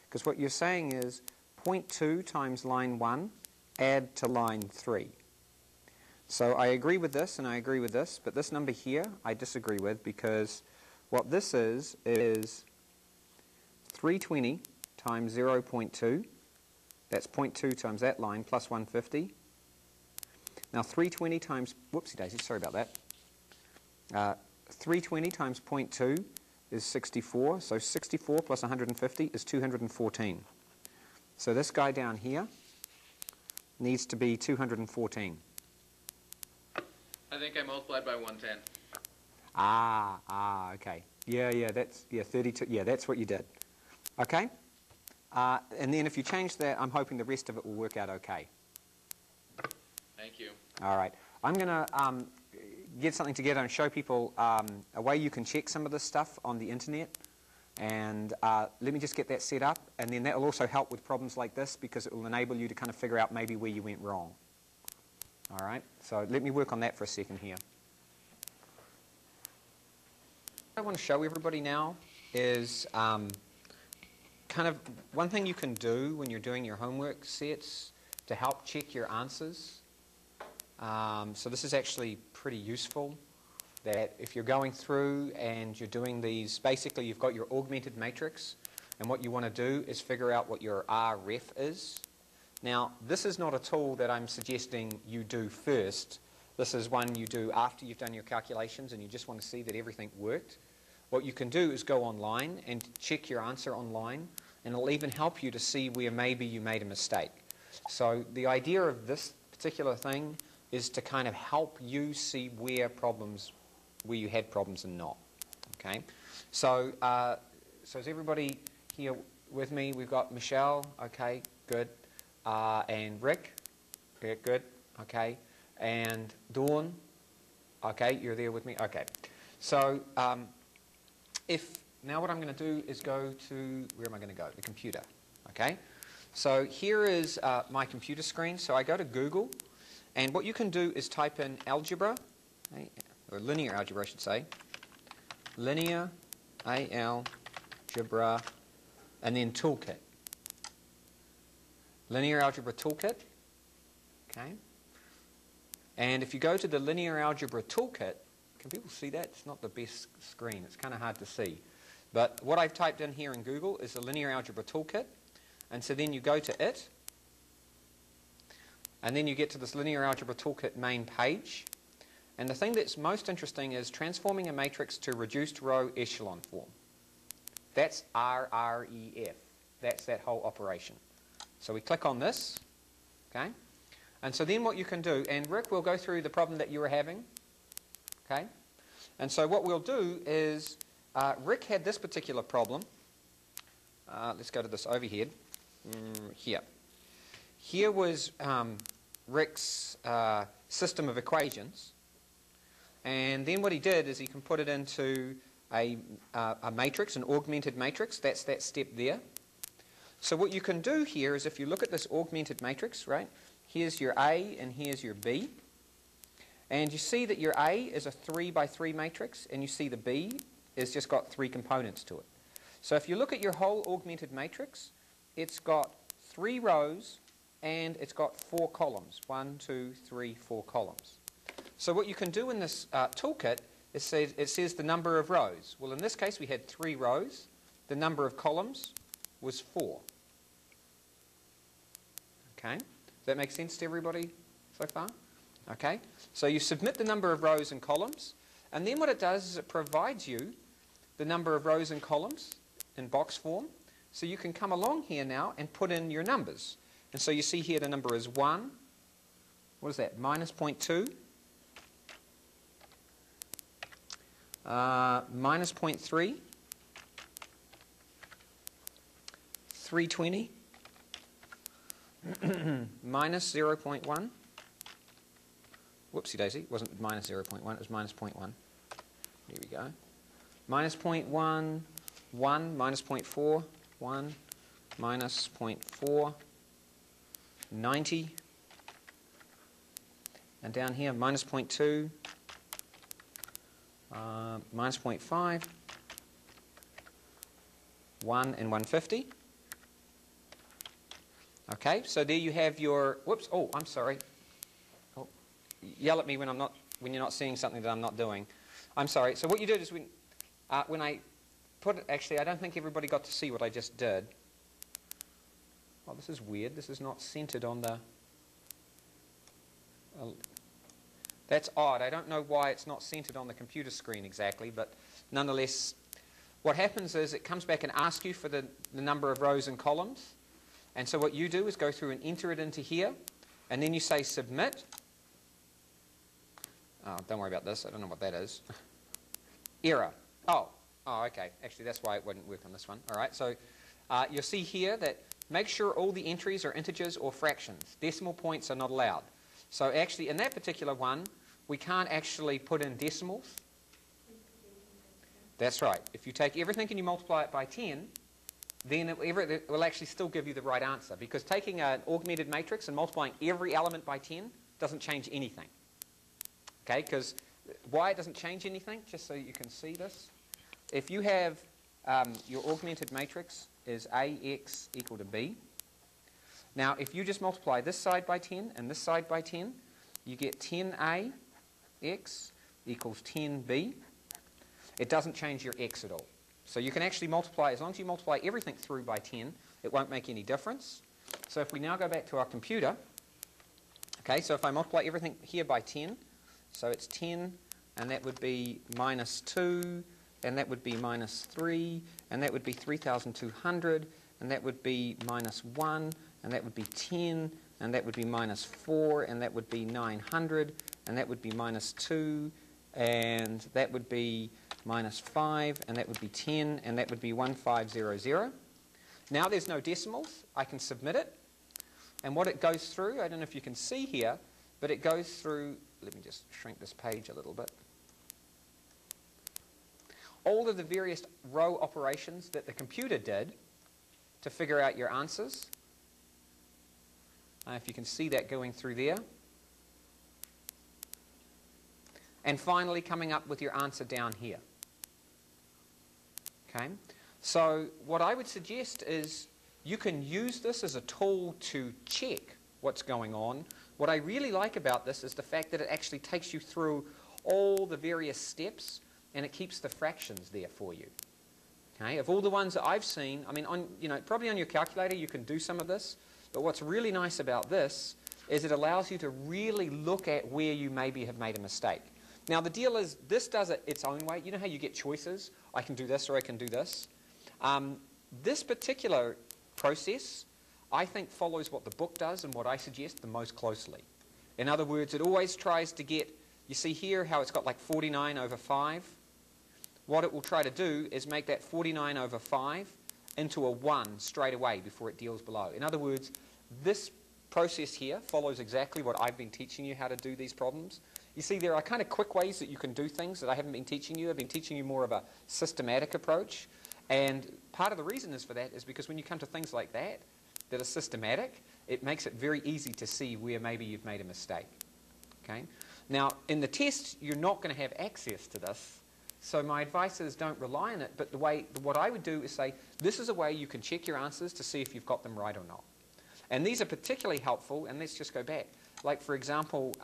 because what you're saying is 0.2 times line 1 add to line 3. So I agree with this and I agree with this, but this number here I disagree with, because what this is 320 times 0.2, that's 0.2 times that line, plus 150. Now 320 times, whoopsie daisy, sorry about that. 320 times 0.2 is 64, so 64 plus 150 is 214. So this guy down here needs to be 214. I think I multiplied by 110. Okay. Yeah, that's 32. Yeah, that's what you did. Okay? And then if you change that, I'm hoping the rest of it will work out okay. Thank you. All right. I'm going to get something together and show people a way you can check some of this stuff on the internet. And let me just get that set up, and then that will also help with problems like this, because it will enable you to kind of figure out maybe where you went wrong. All right? So let me work on that for a second here. What I want to show everybody now is kind of one thing you can do when you're doing your homework sets to help check your answers. So this is actually pretty useful, that if you're going through and you're doing these, basically you've got your augmented matrix, and what you want to do is figure out what your RF is. Now, this is not a tool that I'm suggesting you do first. This is one you do after you've done your calculations and you just want to see that everything worked. What you can do is go online and check your answer online, and it'll even help you to see where maybe you made a mistake. So the idea of this particular thing is to kind of help you see where you had problems and not. Okay, so is everybody here with me? We've got Michelle. Okay, good. And Rick. Yeah, good. Okay. And Dawn. Okay, you're there with me. Okay. So now what I'm going to do is go to, where am I going to go? The computer. Okay. So here is my computer screen. So I go to Google, and what you can do is type in algebra, or linear algebra, I should say. Linear, algebra, and then Toolkit. Linear Algebra Toolkit. Okay. And if you go to the Linear Algebra Toolkit, can people see that? It's not the best screen. It's kind of hard to see. But what I've typed in here in Google is the Linear Algebra Toolkit. And so then you go to it. And then you get to this Linear Algebra Toolkit main page. And the thing that's most interesting is transforming a matrix to reduced row echelon form. That's RREF. That's that whole operation. So we click on this, okay? And so then what you can do, and Rick will go through the problem that you were having, okay? And so what we'll do is, Rick had this particular problem. Let's go to this overhead. Here. Here was Rick's system of equations. And then what he did is he can put it into a matrix, an augmented matrix. That's that step there. So what you can do here is, if you look at this augmented matrix, right, here's your A and here's your B. And you see that your A is a 3 by 3 matrix, and you see the B has just got 3 components to it. So if you look at your whole augmented matrix, it's got 3 rows and it's got 4 columns. 1, 2, 3, 4 columns. So what you can do in this toolkit, it says the number of rows. Well, in this case we had 3 rows. The number of columns was 4. Okay, does that make sense to everybody so far? Okay, so you submit the number of rows and columns, and then what it does is it provides you the number of rows and columns in box form, so you can come along here now and put in your numbers. And so you see here the number is 1, what is that, minus 0.2, minus 0.3, 320, minus 0.1, whoopsie daisy, it wasn't minus 0.1, it was minus 0.1. Here we go. Minus 0.1, 1, minus 0.4, 1, minus 0.4, 90, and down here minus 0.2, minus 0.5, 1 and 150. Okay, so there you have your, whoops, oh, I'm sorry. Oh, yell at me when you're not seeing something that I'm not doing. I'm sorry. So what you did is when I put it, actually, I don't think everybody got to see what I just did. Oh, this is weird. This is not centered on the... that's odd. I don't know why it's not centered on the computer screen exactly, but nonetheless, what happens is it comes back and asks you for the number of rows and columns. And so what you do is go through and enter it into here, and then you say submit. Oh, don't worry about this. I don't know what that is. Error. Oh, okay. Actually, that's why it wouldn't work on this one. All right, so you'll see here that make sure all the entries are integers or fractions. Decimal points are not allowed. So actually, in that particular one, we can't actually put in decimals. That's right. If you take everything and you multiply it by 10, then it will actually still give you the right answer, because taking an augmented matrix and multiplying every element by 10 doesn't change anything. Okay, because why it doesn't change anything, just so you can see this, if you have your augmented matrix is AX equal to B, Now, if you just multiply this side by 10 and this side by 10, you get 10ax equals 10b. It doesn't change your x at all. So you can actually multiply, as long as you multiply everything through by 10, it won't make any difference. So if we now go back to our computer, okay, so if I multiply everything here by 10, so it's 10, and that would be minus 2, and that would be minus 3, and that would be 3,200, and that would be minus 1, and that would be 10, and that would be minus 4, and that would be 900, and that would be minus 2, and that would be minus 5, and that would be 10, and that would be 1500. Now there's no decimals. I can submit it. And what it goes through, I don't know if you can see here, but it goes through, let me just shrink this page a little bit, all of the various row operations that the computer did to figure out your answers. If you can see that going through there. And finally coming up with your answer down here. Okay? So what I would suggest is you can use this as a tool to check what's going on. What I really like about this is the fact that it actually takes you through all the various steps and it keeps the fractions there for you. Okay? Of all the ones that I've seen, I mean, probably on your calculator you can do some of this, but what's really nice about this is it allows you to really look at where you maybe have made a mistake. Now the deal is, this does it its own way. You know how you get choices? I can do this or I can do this. This particular process, I think, follows what the book does and what I suggest the most closely. In other words, it always tries to get, you see here how it's got like 49 over 5? What it will try to do is make that 49 over 5 into a 1 straight away before it deals below. In other words, this process here follows exactly what I've been teaching you how to do these problems. You see, there are kind of quick ways that you can do things that I haven't been teaching you. I've been teaching you more of a systematic approach. And part of the reason is for that is because when you come to things like that, that are systematic, it makes it very easy to see where maybe you've made a mistake. Okay? Now, in the test, you're not going to have access to this. So my advice is don't rely on it. But what I would do is say, this is a way you can check your answers to see if you've got them right or not. And these are particularly helpful. And let's just go back. Like, for example,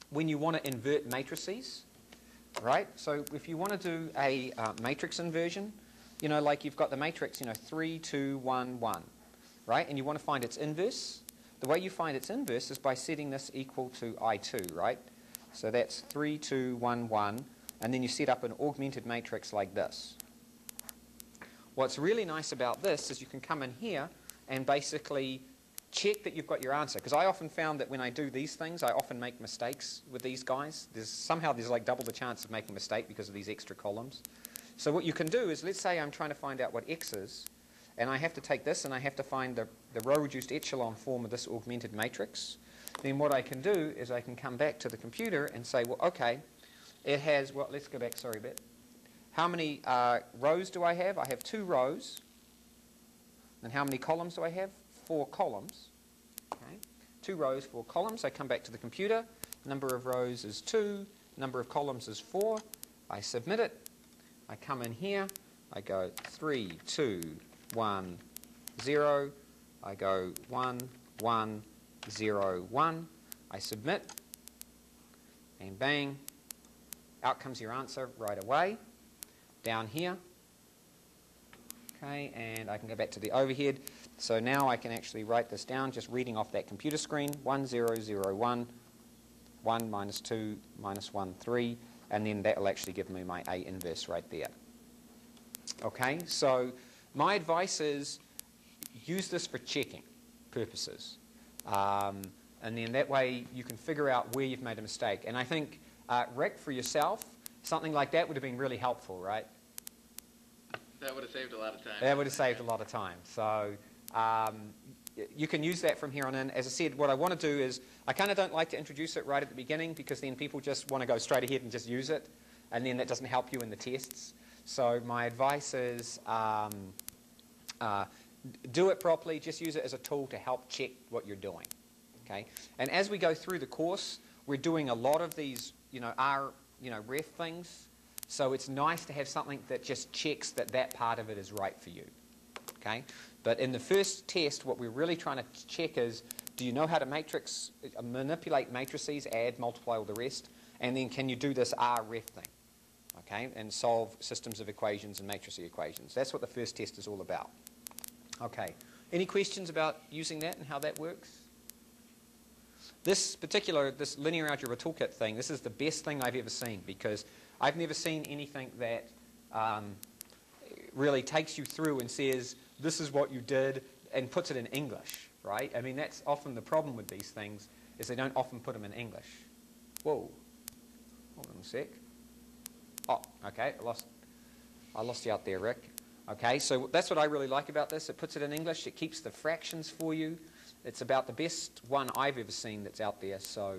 when you want to invert matrices, right? So if you want to do a matrix inversion, you know, like you've got the matrix, 3, 2, 1, 1, right? And you want to find its inverse. The way you find its inverse is by setting this equal to I2, right? So that's 3, 2, 1, 1, and then you set up an augmented matrix like this. What's really nice about this is you can come in here and basically check that you've got your answer. Because I often found that when I do these things, I often make mistakes with these guys. Somehow there's like double the chance of making a mistake because of these extra columns. So what you can do is, let's say I'm trying to find out what x is, and I have to take this and I have to find the row-reduced echelon form of this augmented matrix. Then what I can do is I can come back to the computer and say, well, okay, it has, well, let's go back, sorry a bit. How many rows do I have? I have 2 rows. And how many columns do I have? 4 columns. Okay. 2 rows, 4 columns. I come back to the computer. Number of rows is 2. Number of columns is 4. I submit it. I come in here. I go 3, 2, 1, 0. I go 1, 1, 0, 1. I submit. And bang. Out comes your answer right away. Down here. Okay, and I can go back to the overhead. So now I can actually write this down, just reading off that computer screen. 1, 0, 0, 1, 1 minus 2 minus 1, 3, and then that will actually give me my A inverse right there. Okay, so my advice is use this for checking purposes. And then that way you can figure out where you've made a mistake. And I think, Rick, for yourself, something like that would have been really helpful, right? That would have saved a lot of time. That would have saved a lot of time. So you can use that from here on in. As I said, what I want to do is, I kind of don't like to introduce it right at the beginning because then people just want to go straight ahead and just use it, and then that doesn't help you in the tests. So my advice is do it properly. Just use it as a tool to help check what you're doing. Okay? And as we go through the course, we're doing a lot of these, ref things. So it's nice to have something that just checks that that part of it is right for you. okay? But in the first test, what we're really trying to check is, do you know how to manipulate matrices, add, multiply, all the rest? And then can you do this ref thing, okay? And solve systems of equations and matrix equations. That's what the first test is all about. Okay. Any questions about using that and how that works? This linear algebra toolkit thing, this is the best thing I've ever seen, because I've never seen anything that really takes you through and says, this is what you did, and puts it in English, right? I mean, that's often the problem with these things, is they don't often put them in English. Whoa. Hold on a sec. Oh, okay, I lost you out there, Rick. Okay, so that's what I really like about this. It puts it in English. It keeps the fractions for you. It's about the best one I've ever seen that's out there, so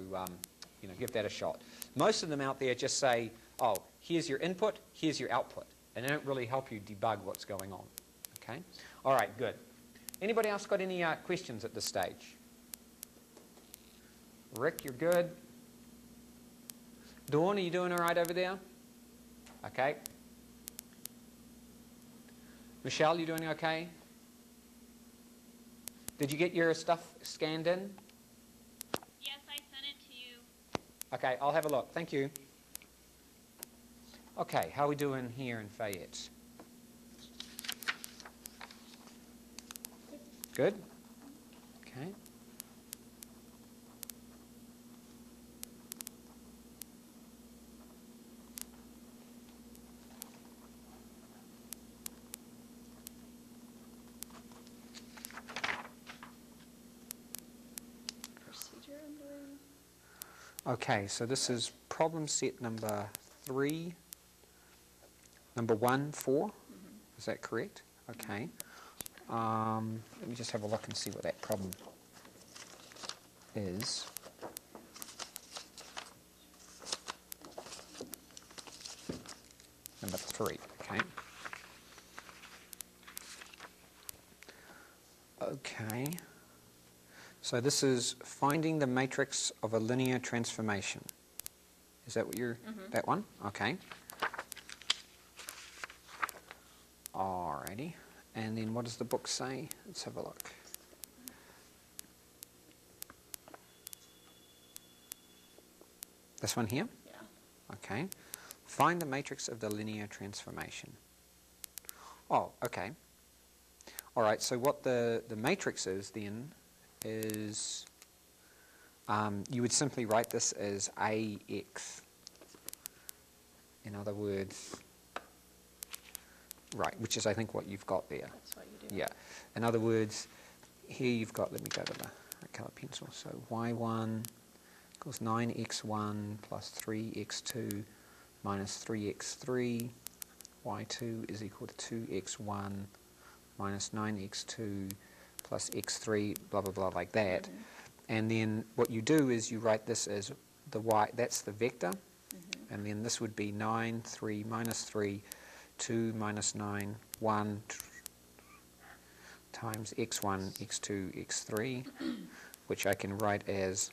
you know, give that a shot. Most of them out there just say, oh, here's your input, here's your output, and they don't really help you debug what's going on. Okay? All right, good. Anybody else got any questions at this stage? Rick, you're good. Dawn, are you doing all right over there? Okay. Michelle, you doing okay? Did you get your stuff scanned in? Yes, I sent it to you. Okay, I'll have a look. Thank you. Okay, how are we doing here in Fayette? Good? Okay. Okay, so this is problem set number 3, number 1, 4. Is that correct? Okay. Let me just have a look and see what that problem is. Number 3, okay. Okay. So this is finding the matrix of a linear transformation. Is that what you're, that one? Okay. Alrighty. And then what does the book say? Let's have a look. This one here? Yeah. Okay. Find the matrix of the linear transformation. Oh, okay. Alright, so what the matrix is then is, you would simply write this as AX. In other words, right, which is I think what you've got there. That's what you do. Yeah. In other words, here you've got, let me go to the colour pencil. So y1 equals 9x1 plus 3x2 minus 3x3. y2 is equal to 2x1 minus 9x2 plus x3, blah, blah, blah, like that. And then what you do is you write this as the y, that's the vector. And then this would be 9, 3, minus 3, 2, minus 9, 1 times x1, x2, x3, which I can write as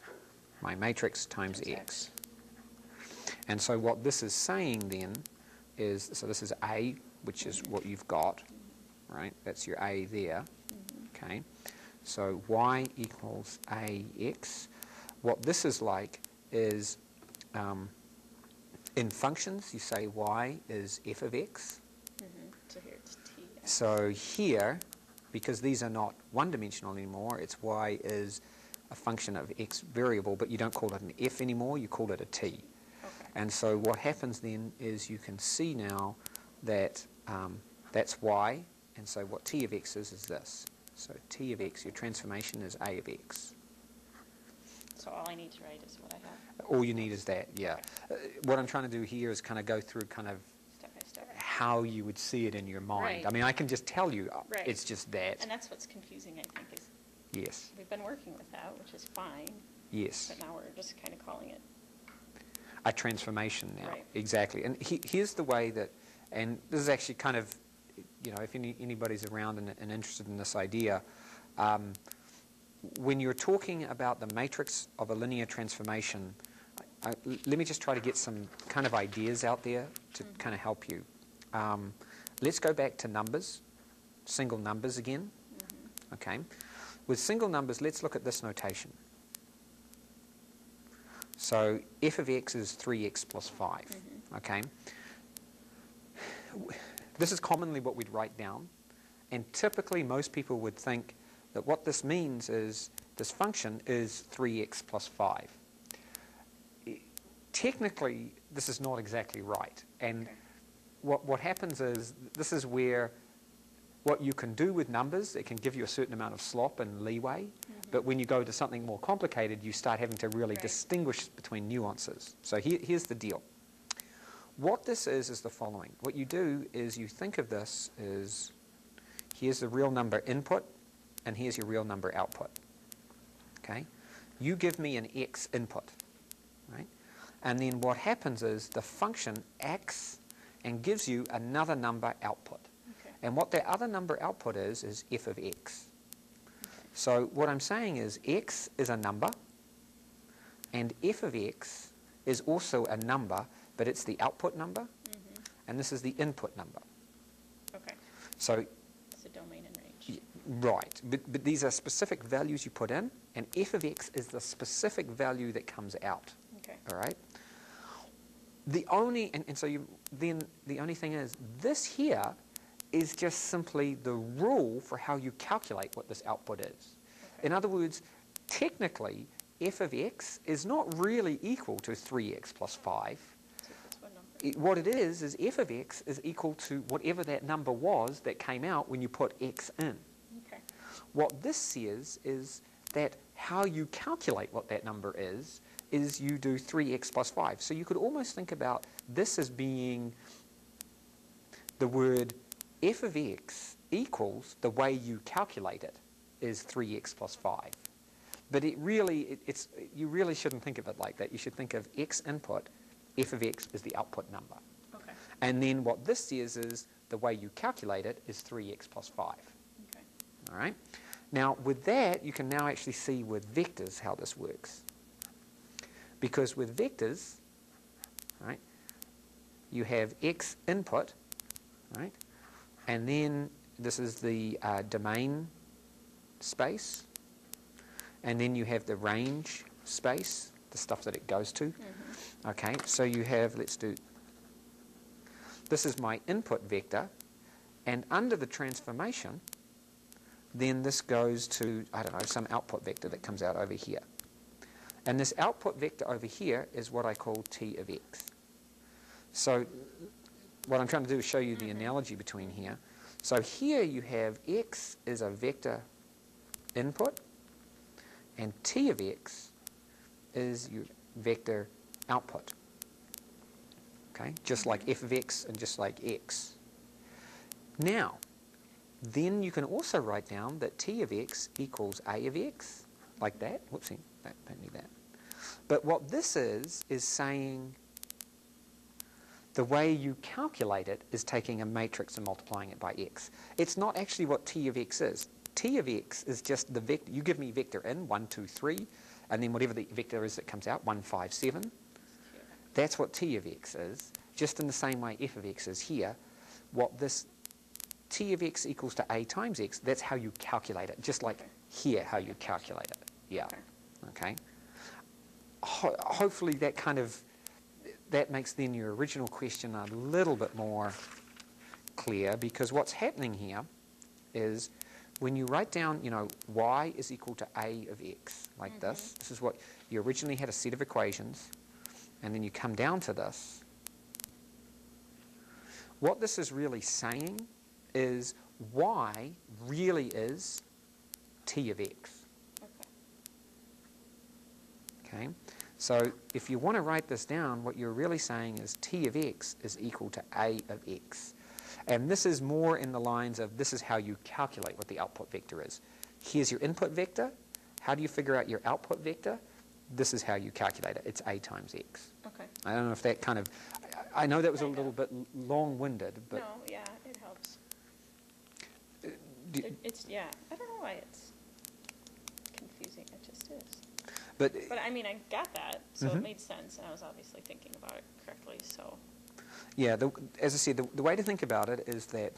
my matrix times x. And so what this is saying then is, so this is A, which is what you've got, right? That's your A there. Okay, so y equals ax. What this is like is, in functions, you say y is f of x. So here it's t. So here, because these are not one-dimensional anymore, it's y is a function of x variable, but you don't call it an f anymore, you call it a t. Okay. And so what happens then is you can see now that that's y, and so what t of x is this. So t of x, your transformation is a of x. So all I need to write is what I have. All you need is that, yeah. What I'm trying to do here is kind of go through kind of Step by step. how you would see it in your mind. Right. I mean, I can just tell you Right. it's just that. And that's what's confusing, I think, is Yes, we've been working with that, which is fine, yes. but now we're just kind of calling it. A transformation now, Right. exactly. And here's the way that, and this is actually kind of, you know, if anybody's around and interested in this idea, when you're talking about the matrix of a linear transformation, let me just try to get some kind of ideas out there to kind of help you. Let's go back to numbers, single numbers again. Okay. With single numbers, let's look at this notation. So f of x is 3x plus 5. Okay. This is commonly what we'd write down, and typically most people would think that what this means is this function is 3x plus 5. Technically, this is not exactly right, and what happens is this is where what you can do with numbers, it can give you a certain amount of slop and leeway, but when you go to something more complicated, you start having to really distinguish between nuances. So here's the deal. What this is the following. What you do is you think of this as, here's the real number input, and here's your real number output. Okay? You give me an x input, right? And then what happens is the function acts and gives you another number output. And what that other number output is f of x. So what I'm saying is x is a number, and f of x is also a number, but it's the output number, and this is the input number. Okay. So, It's a domain and range. right, but these are specific values you put in, and f of x is the specific value that comes out. Okay. All right. The only then the only thing is this here is just simply the rule for how you calculate what this output is. In other words, technically, f of x is not really equal to 3x plus 5. So that's what number? What it is f of x is equal to whatever that number was that came out when you put x in. Okay. What this says is that how you calculate what that number is you do 3x plus 5. So you could almost think about this as being the word f of x equals the way you calculate it is 3x plus 5. But you really shouldn't think of it like that. You should think of x input, f of x is the output number. Okay. And then what this says is the way you calculate it is 3x plus 5. Okay. All right? Now, with that, you can now actually see with vectors how this works. Because with vectors, right, you have x input, right? And then this is the domain space. And then you have the range space, the stuff that it goes to. Okay, so you have, this is my input vector. And under the transformation, then this goes to, I don't know, some output vector that comes out over here. And this output vector over here is what I call t of x. So what I'm trying to do is show you the analogy between here. So here you have x is a vector input, and t of x is your vector output. Okay, just like f of x and just like x. Now, then you can also write down that t of x equals a of x, like that. Whoopsie, don't need that. But what this is saying the way you calculate it is taking a matrix and multiplying it by x. It's not actually what t of x is. T of x is just the vector. You give me vector in, 1, 2, 3, and then whatever the vector is that comes out, 1, 5, 7. That's what t of x is, just in the same way f of x is here. What this t of x equals to a times x, that's how you calculate it, just like here how you calculate it. Yeah, okay. Hopefully that makes then your original question a little bit more clear, because what's happening here is when you write down, y is equal to a of x, like this is what you originally had, a set of equations, and then you come down to this. What this is really saying is y really is t of x. Okay, so if you want to write this down, what you're really saying is t of x is equal to a of x. And this is more in the lines of this is how you calculate what the output vector is. Here's your input vector. How do you figure out your output vector? This is how you calculate it. It's a times x. Okay. I don't know if that kind of... I know that was a little bit long-winded, but... No, yeah, it helps. do- Yeah, I don't know why it's confusing. It just is. but But I mean, I got that, so it made sense, and I was obviously thinking about it correctly, so. yeah, as I said, the way to think about it is that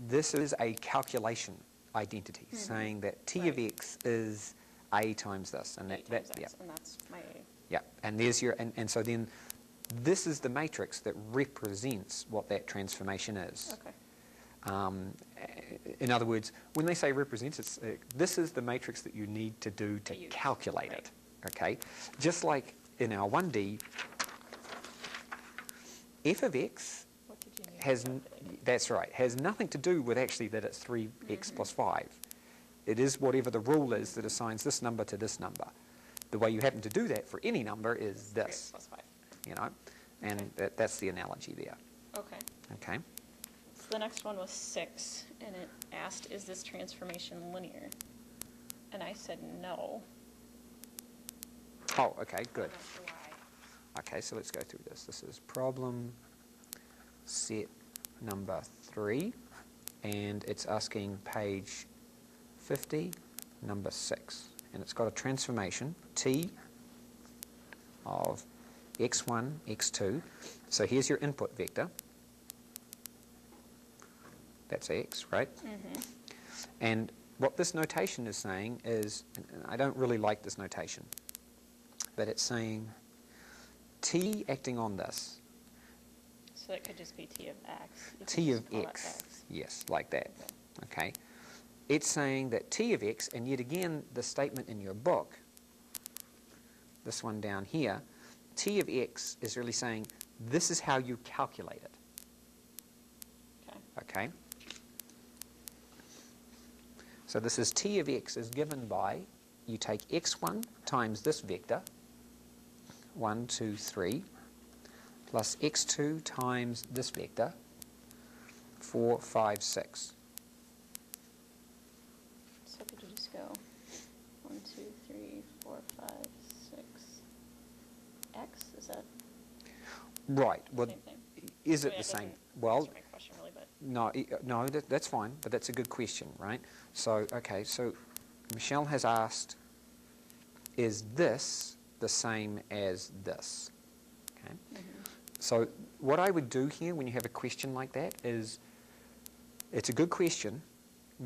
this is a calculation identity saying that t of x is a times this, and A times X, and that's my A. yeah, and there's your, and so then this is the matrix that represents what that transformation is. Okay. In other words, when they say represents, it's, this is the matrix that you need to do to use, calculate right. it. Okay, just like in our 1D, f of x What did you need has, to calculate? that's right, has nothing to do with actually that it's 3x plus 5. It is whatever the rule is that assigns this number to this number. The way you happen to do that for any number is 3x this, plus 5. you know, and Okay. that's the analogy there. Okay. Okay. So the next one was 6, and it asked, is this transformation linear? And I said no. Oh, okay, good. I'm not sure why. Okay, so let's go through this. This is problem set number 3, and it's asking page 50, number 6. And it's got a transformation, t of x1, x2. So here's your input vector. That's x, right? And what this notation is saying is, and I don't really like this notation, but it's saying t acting on this, So it could just be t of x. You could t just of call it x, yes, like that, okay? It's saying that t of x, and yet again, the statement in your book, this one down here, t of x is really saying this is how you calculate it, Okay. okay? So this is t of x is given by, you take x1 times this vector, 1, 2, 3, plus x2 times this vector, 4, 5, 6. So could you just go 1, 2, 3, 4, 5, 6, x? Is that Right. the Well, same thing? is I it mean, the same? doesn't Well, answer my question really, but no, that's fine, but that's a good question, right? So, okay, so Michelle has asked, is this the same as this? Okay. So what I would do here when you have a question like that is, it's a good question,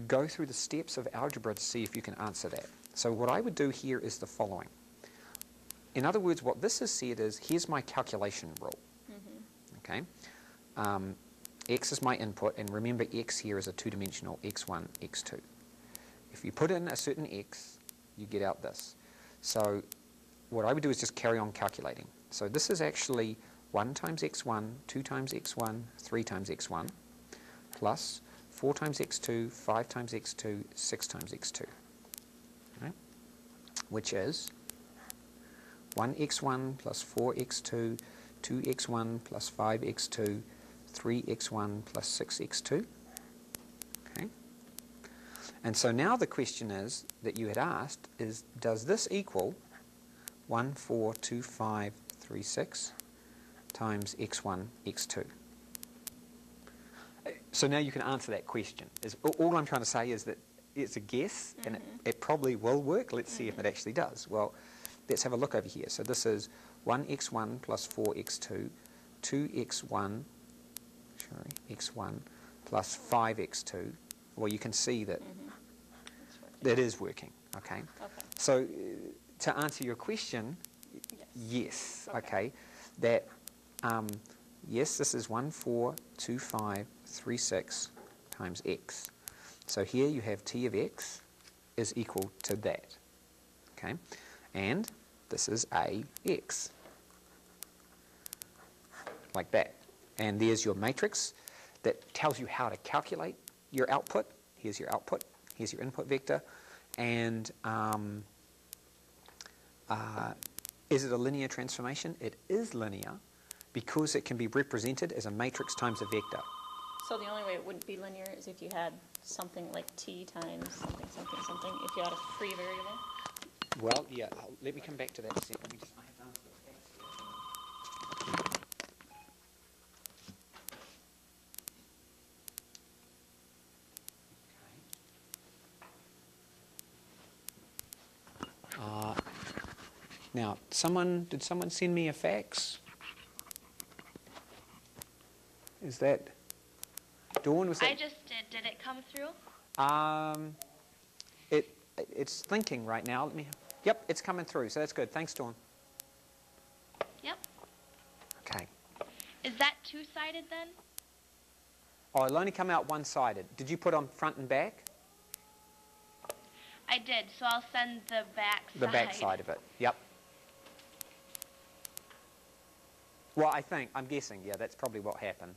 go through the steps of algebra to see if you can answer that. So what I would do here is the following. In other words, what this has said is, here's my calculation rule. Okay? X is my input, and remember x here is a two-dimensional x1, x2. If you put in a certain x, you get out this. So what I would do is just carry on calculating. So this is actually 1 times x1, 2 times x1, 3 times x1, plus 4 times x2, 5 times x2, 6 times x2. Right? Which is 1x1 plus 4x2, 2x1 plus 5x2, 3x1 plus 6x2. Okay? And so now the question is, that you had asked, is does this equal 1, 4, 2, 5, 3, 6 times x1, x2? So now you can answer that question. All I'm trying to say is that it's a guess, and it probably will work. Let's see if it actually does. Well, let's have a look over here. So this is 1x1 plus 4x2, 2x1, x1 plus 5x2. Well, you can see that that is working, okay? okay. So to answer your question, yes, okay. That, yes, this is 1, 4, 2, 5, 3, 6 times x. So here you have t of x is equal to that, okay? And this is ax, like that. And there's your matrix that tells you how to calculate your output. Here's your output. Here's your input vector. And is it a linear transformation? It is linear because it can be represented as a matrix times a vector. So the only way it wouldn't be linear is if you had something like t times something, something, something, if you had a free variable? Well, yeah, let me come back to that in a second. Let me just, I have to answer the now, did someone send me a fax? Is that Dawn, was that? I just did. Did it come through? It's thinking right now. Yep, it's coming through, so that's good. Thanks, Dawn. Yep. Okay. Is that two-sided then? Oh, it'll only come out one-sided. Did you put on front and back? I did, so I'll send the back side. The back side of it, yep. Well, I'm guessing, yeah, that's probably what happened.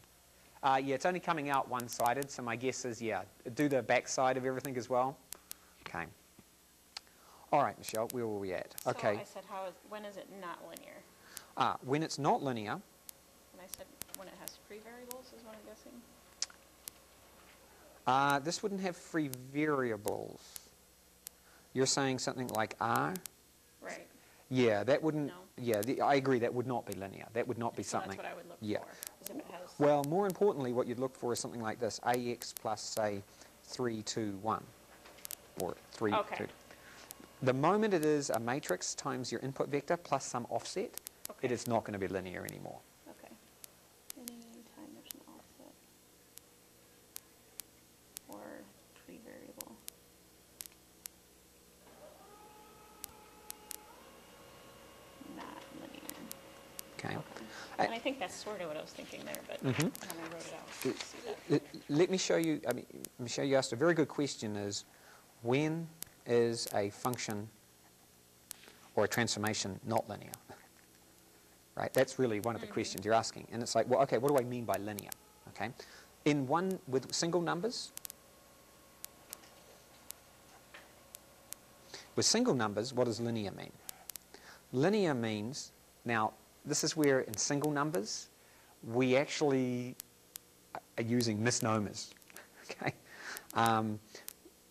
Yeah, it's only coming out one-sided, so my guess is, yeah, do the back side of everything as well. Okay. All right, Michelle, where were we at? Okay. So I said, when is it not linear? When it's not linear, And I said, when it has free variables is what I'm guessing. this wouldn't have free variables. You're saying something like R? Right. Yeah, that wouldn't, No. yeah, I agree, that would not be linear. That would not be So something. that's what I would look Yeah. for. Is if it has Well, more importantly, what you'd look for is something like this, AX plus, say, 3, 2, 1, or 3, Okay. 2. The moment it is a matrix times your input vector plus some offset, Okay. it is not going to be linear anymore. Okay. Anytime there's an offset or free variable. Not linear. Okay. And I think that's sort of what I was thinking there, but when I wrote it out, I didn't see that. Let me show you, Michelle, you asked a very good question, is when is a function or a transformation not linear? Right, that's really one of the questions you're asking. And it's like, well, okay, what do I mean by linear? Okay, with single numbers, what does linear mean? Linear means, now, this is where in single numbers, we actually are using misnomers. Okay,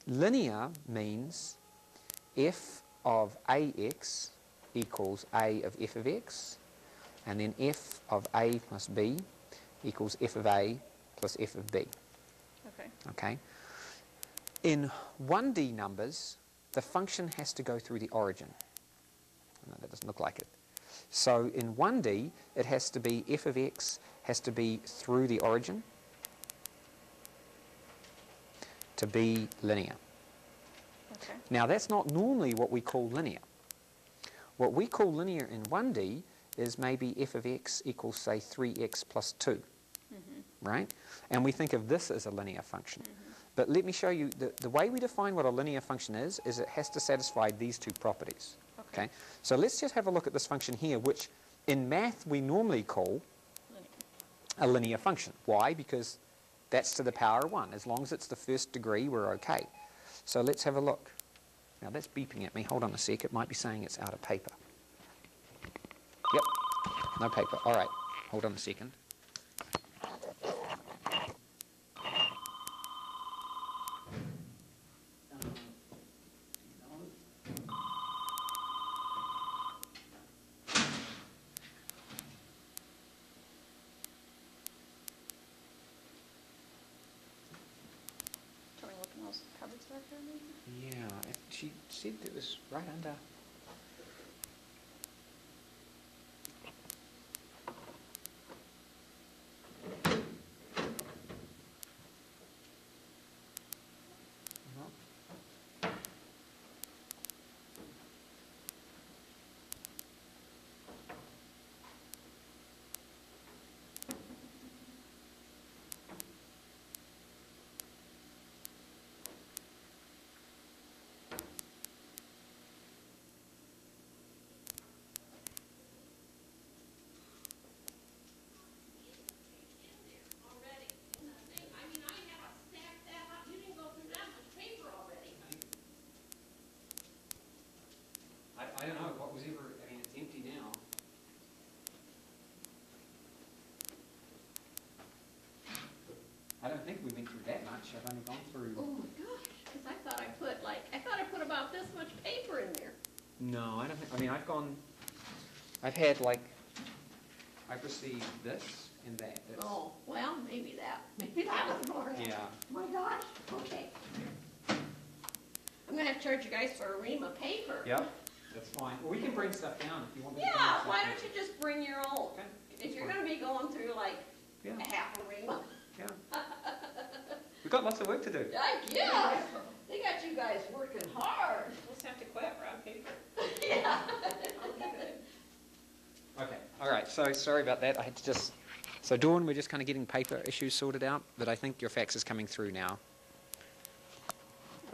linear means f of ax equals a of f of x, and then f of a plus b equals f of a plus f of b. Okay. Okay. In 1D numbers, the function has to go through the origin. No, that doesn't look like it. So in 1D, it has to be f of x has to be through the origin to be linear. Okay. Now, that's not normally what we call linear. What we call linear in 1D is maybe f of x equals, say, 3x plus 2, right? And we think of this as a linear function. But let me show you, the way we define what a linear function is it has to satisfy these two properties. Okay? So let's just have a look at this function here, which in math we normally call a linear function. Why? Because that's to the power of 1. As long as it's the first degree, we're okay. So let's have a look. Now that's beeping at me. Hold on a sec. It might be saying it's out of paper. Yep. No paper. All right. Hold on a second. Can we look in those cupboards back there, maybe? Yeah, she said it was right under. I don't know, what was ever, I mean, it's empty now. I don't think we went through that much. I've only gone through. Oh my gosh, because I thought I put about this much paper in there. No, I don't think, I mean, I've had like, I've received this and that. That's, Oh, well, maybe that was more. Yeah. Oh my gosh, okay. I'm gonna have to charge you guys for a ream of paper. Yep, that's fine. Well, we can bring stuff down if you want me to. Yeah, why don't you just bring your own? Okay, If that's you're fine. gonna be going through like Yeah. a half a ream of. Yeah. We've got lots of work to do. Yeah, they got you guys working hard. We'll just have to quit, rock paper. Yeah. Okay, all right, so sorry about that. I had to just... So Dawn, we're just kind of getting paper issues sorted out, but I think your fax is coming through now.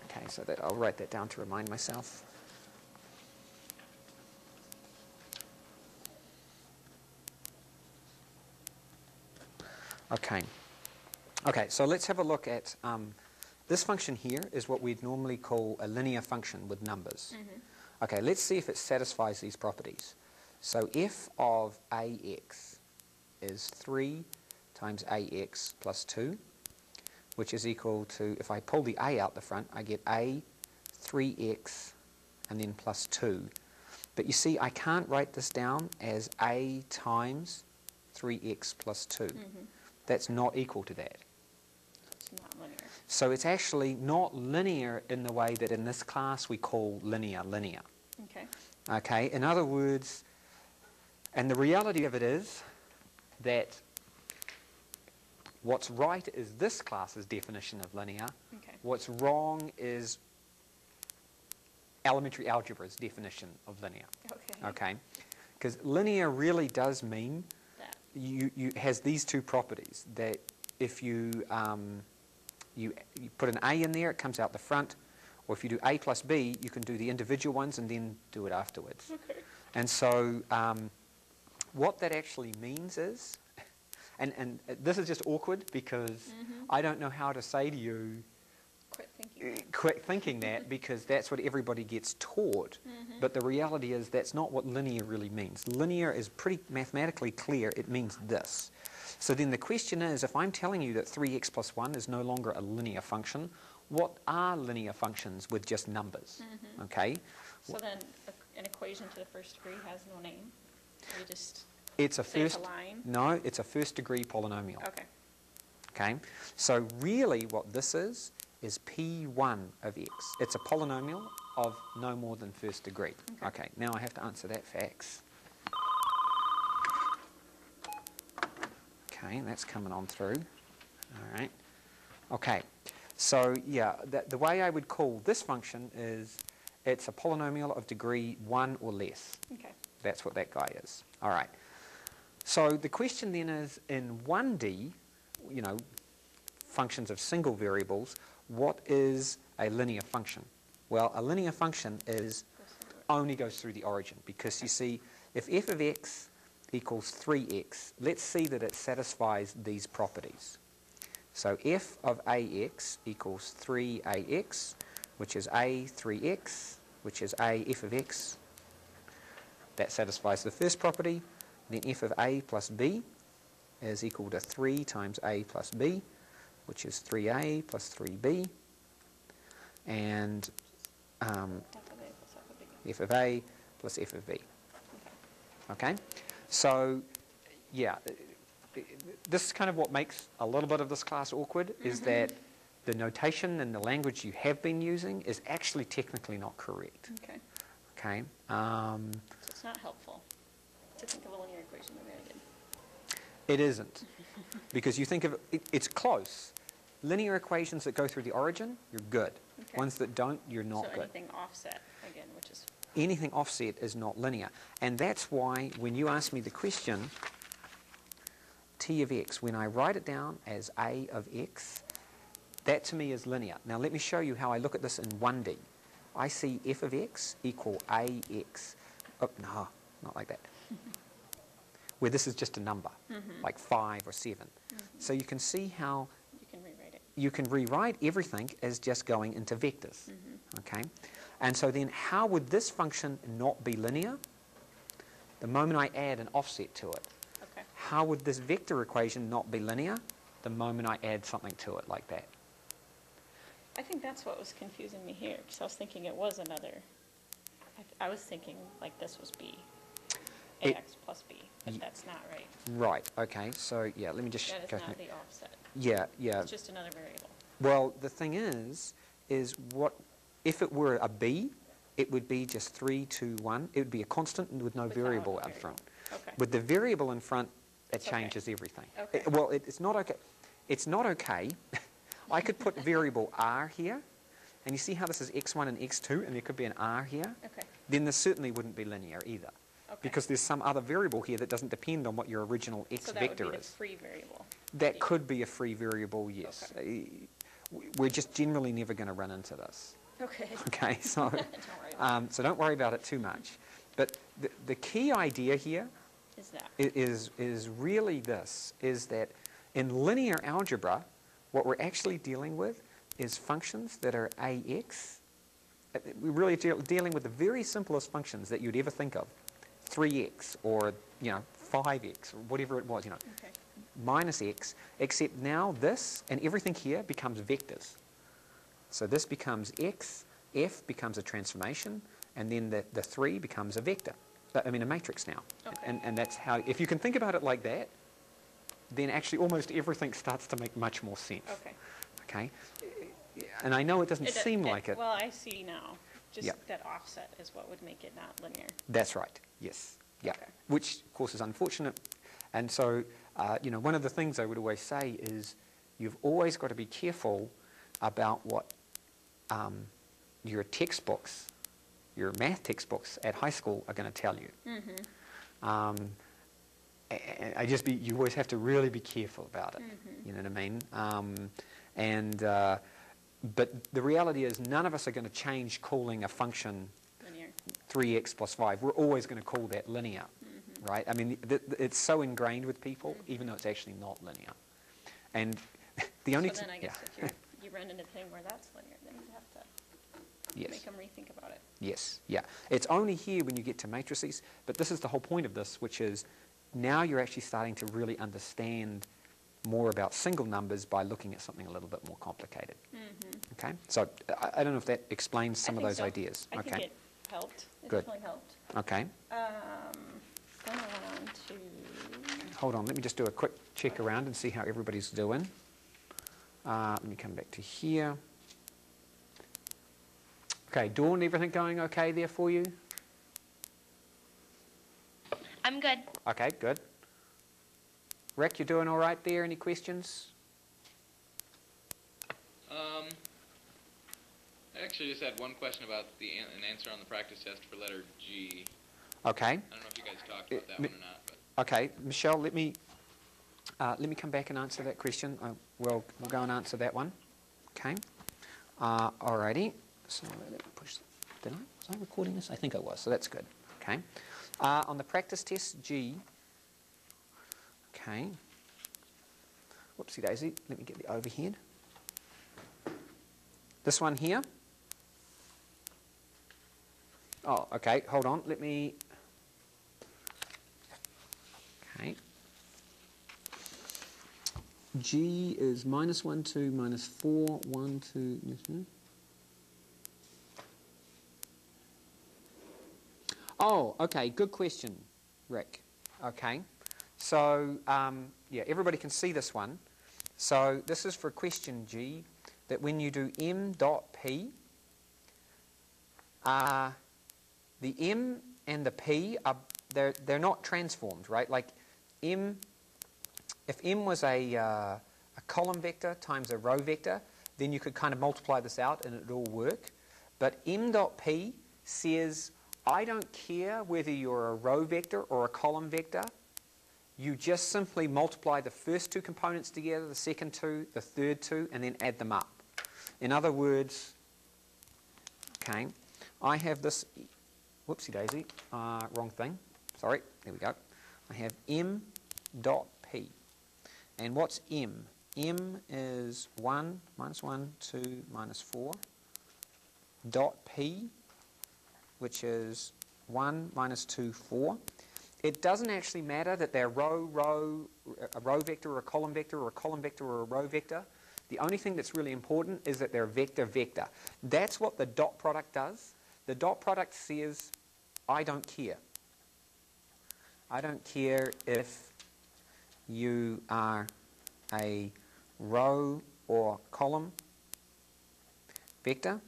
Okay, so that I'll write that down to remind myself. Okay. Okay, so let's have a look at this function here is what we'd normally call a linear function with numbers. Okay, let's see if it satisfies these properties. So f of ax is 3 times ax plus 2, which is equal to, if I pull the a out the front, I get a 3x and then plus 2. But you see, I can't write this down as a times 3x plus 2. That's not equal to that. It's not linear. So it's actually not linear in the way that in this class we call linear. Okay. Okay, in other words, and the reality of it is that what's right is this class's definition of linear. Okay. What's wrong is elementary algebra's definition of linear. Okay. Okay, because linear really does mean That. you has these two properties that if you put an a in there, it comes out the front, or if you do a plus b, you can do the individual ones and then do it afterwards. Okay. And so what that actually means is, and this is just awkward because I don't know how to say to you, Quit thinking. quit thinking that, because that's what everybody gets taught. But the reality is that's not what linear really means. Linear is pretty mathematically clear. It means this. So then the question is, if I'm telling you that 3x plus 1 is no longer a linear function, what are linear functions with just numbers? Okay? So then an equation to the first degree has no name. We just It's a say it's first... a line. No, it's a first degree polynomial. Okay. Okay? So really what this is P1 of x. It's a polynomial of no more than first degree. Okay, now I have to answer that fax. Okay, that's coming on through. All right. Okay, so yeah, the way I would call this function is it's a polynomial of degree 1 or less. Okay. That's what that guy is. All right. So the question then is, in 1D, you know, functions of single variables, what is a linear function? Well, a linear function is only goes through the origin, because you see, if f of x equals 3x, let's see that it satisfies these properties. So f of ax equals 3ax, which is a 3x, which is a f of x. That satisfies the first property. Then f of a plus b is equal to 3 times a plus b, which is 3a plus 3b. And f of a plus f of b. Okay? So, yeah, this is kind of what makes a little bit of this class awkward, is that the notation and the language you have been using is actually technically not correct. Okay. Okay? So it's not helpful to think of a linear equation the way I did. It isn't. Because you think of it, it's close. Linear equations that go through the origin, you're good. Okay. Ones that don't, you're not So good. anything offset, again, which is... Anything offset is not linear. And that's why when you ask me the question, t of x, when I write it down as a of x, that to me is linear. Now let me show you how I look at this in 1D. I see f of x equal ax. Oh, no, not like that. Where this is just a number, like 5 or 7. So you can see how You can rewrite it. you can rewrite everything as just going into vectors. Okay? And so then how would this function not be linear? The moment I add an offset to it. Okay. How would this vector equation not be linear? The moment I add something to it like that. I think that's what was confusing me here, because I was thinking it was another... I was thinking like this was b, ax plus b, but that's not right. Right, okay, so yeah, let me just That is go not through. the offset. Yeah. It's just another variable. Well, the thing is what if it were a b, it would be just 3, 2, 1. It would be a constant with no Without a variable out variable. front. Okay. With the variable in front, it It's okay. changes everything. Okay. Well, it's not okay. It's not okay. I could put variable r here, and you see how this is x1 and x2, and there could be an r here? Okay. Then this certainly wouldn't be linear either. Okay. Because there's some other variable here that doesn't depend on what your original x So that vector would be is. the free variable. That could be a free variable, yes. We're just generally never going to run into this. Okay. Okay, so Don't worry about so don't worry about it too much. But the key idea here Is that? is really this, is that in linear algebra, what we're actually dealing with is functions that are ax. We're really dealing with the very simplest functions that you'd ever think of. 3x or, 5x or whatever it was, Okay. minus x, except now this and everything here becomes vectors. So this becomes x, f becomes a transformation, and then the 3 becomes a vector. A matrix now. Okay. And that's how, if you can think about it like that, then actually almost everything starts to make much more sense. Okay. Okay? And I know it doesn't seem like it. Well, I see now. Just Yep. that offset is what would make it not linear. That's right, yes. Yeah. Okay. Which, of course, is unfortunate. And so, one of the things I would always say is you've always got to be careful about what your textbooks, your math textbooks at high school are going to tell you. Mm-hmm. You always have to really be careful about it. Mm-hmm. You know what I mean? But the reality is none of us are going to change calling a function Linear. 3x plus 5. We're always going to call that linear, right? I mean, it's so ingrained with people, even though it's actually not linear. And the only... So then I guess if you run into a thing where that's linear, then you'd have to Yes. make them rethink about it. Yes, yeah. It's only here when you get to matrices, but this is the whole point of this, which is now you're actually starting to really understand more about single numbers by looking at something a little bit more complicated. Mm-hmm. Okay? So I don't know if that explains some of think those so. ideas. I Okay. think it helped. It Good. definitely helped. Okay. Then I went on to... Hold on, let me just do a quick check around and see how everybody's doing. Let me come back to here. Okay, Dawn, everything going okay there for you? I'm good. Okay, good. Rick, you doing all right there? Any questions? I actually just had one question about an answer on the practice test for letter G. Okay. I don't know if you guys talked about that one or not, but Okay, Michelle, let me come back and answer that question. We'll go and answer that one. Okay. Alrighty. So let me push. Was I recording this? I think I was. So that's good. Okay. On the practice test G. Okay. Whoopsie daisy. Let me get the overhead. This one here. Oh, okay. Hold on. Let me. Okay. G is minus 1, 2, minus 4, 1, 2, Oh, okay, good question, Rick. Okay, so, yeah, everybody can see this one. So this is for question G, that when you do m dot p, the m and the p, they're not transformed, right? Like m, if m was a column vector times a row vector, then you could kind of multiply this out and it would all work. But m dot p says, I don't care whether you're a row vector or a column vector. You just simply multiply the first two components together, the second two, the third two, and then add them up. In other words, okay, I have this, whoopsie daisy, wrong thing. Sorry, there we go. I have m dot p. And what's m? M is 1, minus 1, 2, minus 4, dot p, which is 1, minus 2, 4. It doesn't actually matter that they're a row vector or a column vector or a column vector or a row vector. The only thing that's really important is that they're vector-vector. That's what the dot product does. The dot product says, I don't care. I don't care if you are a row or column vector.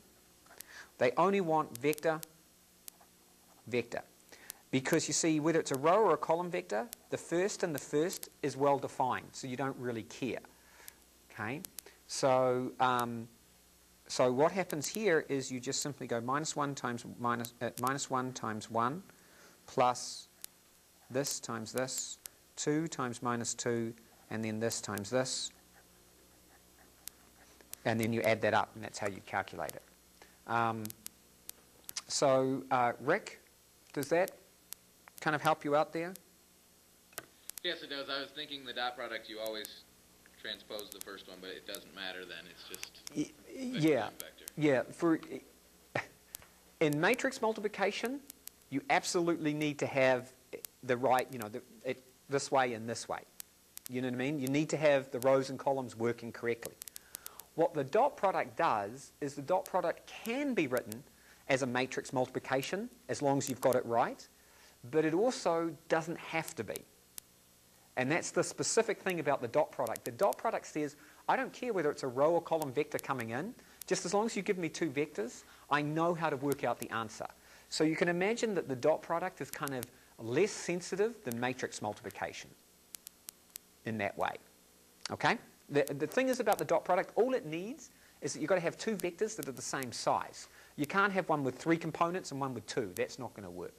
They only want vector, vector. Because you see, whether it's a row or a column vector, the first and the first is well defined, so you don't really care. Okay? So, so what happens here is you just simply go minus 1 times minus 1 times 1 plus this times this, 2 times minus 2, and then this times this. And then you add that up, and that's how you calculate it. Rick, does that kind of help you out there? Yes, it does. I was thinking the dot product, you always transpose the first one, but it doesn't matter then. It's just Yeah. vector. Yeah. In matrix multiplication, you absolutely need to have the right, this way and this way. You know what I mean? You need to have the rows and columns working correctly. What the dot product does is the dot product can be written as a matrix multiplication as long as you've got it right, but it also doesn't have to be. And that's the specific thing about the dot product. The dot product says, I don't care whether it's a row or column vector coming in, just as long as you give me two vectors, I know how to work out the answer. So you can imagine that the dot product is kind of less sensitive than matrix multiplication in that way. Okay? The thing is about the dot product, all it needs is that you've got to have two vectors that are the same size. You can't have one with 3 components and one with 2. That's not going to work.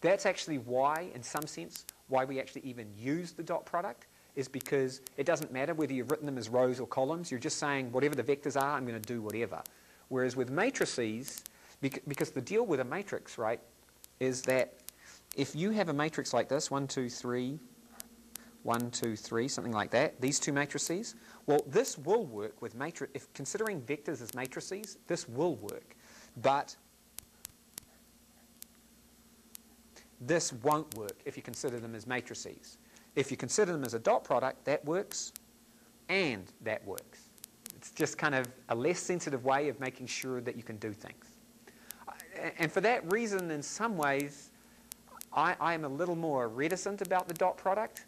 That's actually why, in some sense, why we actually even use the dot product, is because it doesn't matter whether you've written them as rows or columns. You're just saying whatever the vectors are, I'm going to do whatever. Whereas with matrices, because the deal with a matrix, right, is that if you have a matrix like this, 1, 2, 3, 1, 2, 3, something like that, these two matrices, well, this will work with matrix. If considering vectors as matrices, this will work. But this won't work if you consider them as matrices. If you consider them as a dot product, that works and that works. It's just kind of a less sensitive way of making sure that you can do things. And for that reason, in some ways, I am a little more reticent about the dot product,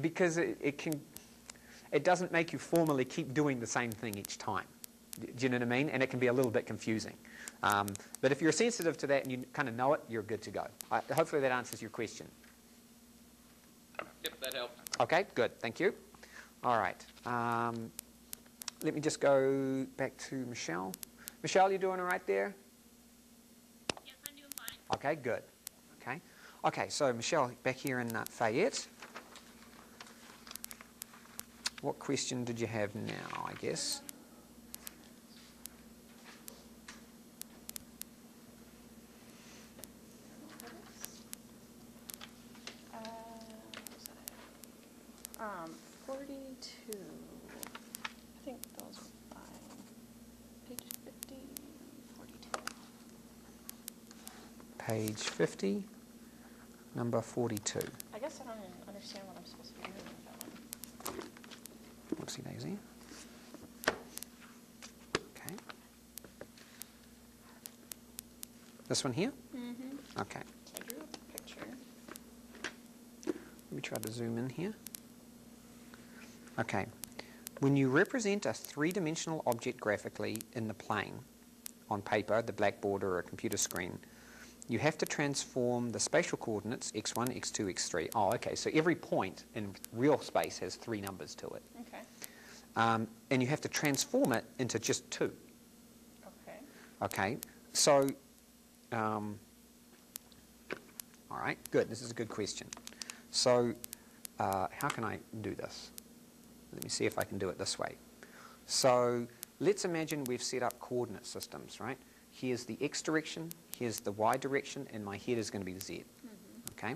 because it doesn't make you formally keep doing the same thing each time. Do you know what I mean? And it can be a little bit confusing. But if you're sensitive to that and you kind of know it, you're good to go. Hopefully that answers your question. Yep, that helped. Okay, good. Thank you. All right. Let me just go back to Michelle. Michelle, you doing all right there? Yes, I'm doing fine. Okay, good. Okay, so Michelle, back here in Fayette. What question did you have now, I guess? What was that? 42. I think those were fine. Page 50, 42. Page 50, number 42. I guess I don't even understand what I'm supposed to be doing with that one. Whoopsie daisy. Okay. This one here? Mm-hmm. Okay. So I drew a picture. Let me try to zoom in here. Okay. When you represent a three-dimensional object graphically in the plane, on paper, the blackboard or a computer screen, you have to transform the spatial coordinates x1, x2, x3. Oh, okay, so every point in real space has 3 numbers to it. Okay. And you have to transform it into just 2. Okay. Okay, so, all right, good. This is a good question. So, how can I do this? Let me see if I can do it this way. So, let's imagine we've set up coordinate systems, right? Here's the x direction, here's the y direction, and my head is going to be the z. Okay?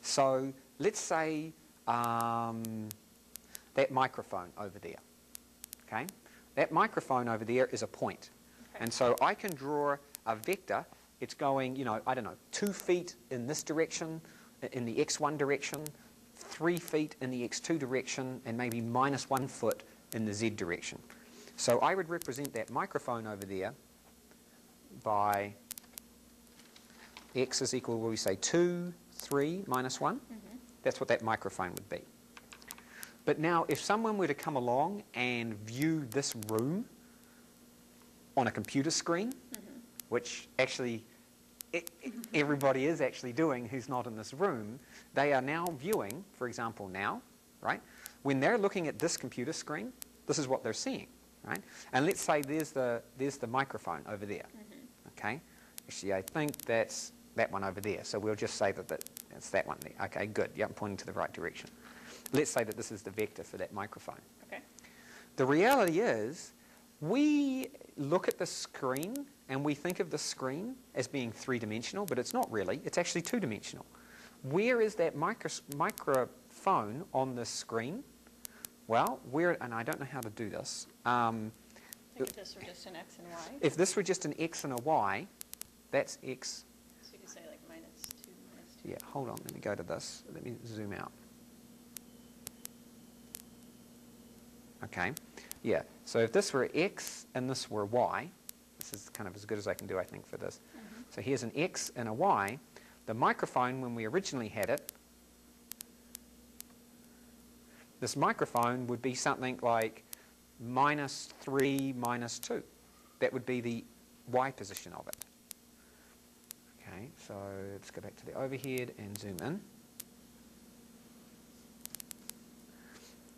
So, let's say that microphone over there. Okay? That microphone over there is a point. Okay. And so I can draw a vector. It's going, I don't know, 2 feet in this direction, in the x1 direction, 3 feet in the x2 direction, and maybe minus 1 foot in the z direction. So I would represent that microphone over there by x is equal, what do we say, 2, 3, minus 1? Mm-hmm. That's what that microphone would be. But now, if someone were to come along and view this room on a computer screen, which actually everybody is actually doing who's not in this room, they are now viewing, for example now, right? When they're looking at this computer screen, This is what they're seeing, right? And let's say there's the microphone over there, okay? Actually, I think that's that one over there, so we'll just say that it's that one there. Okay, good. Yeah, I'm pointing to the right direction. Let's say that this is the vector for that microphone. Okay. The reality is, we look at the screen and we think of the screen as being three-dimensional, but it's not really. It's actually two-dimensional. Where is that microphone on the screen? Well, and I don't know how to do this. If this were just an X and Y. If this were just an X and a Y, that's X. So you could say like -2, -2. Yeah, hold on. Let me go to this. Let me zoom out. Okay. Yeah. So if this were X and this were Y, this is kind of as good as I can do, I think, for this. So here's an X and a Y. The microphone, when we originally had it, this microphone would be something like -3, -2. That would be the Y position of it. Okay, so let's go back to the overhead and zoom in.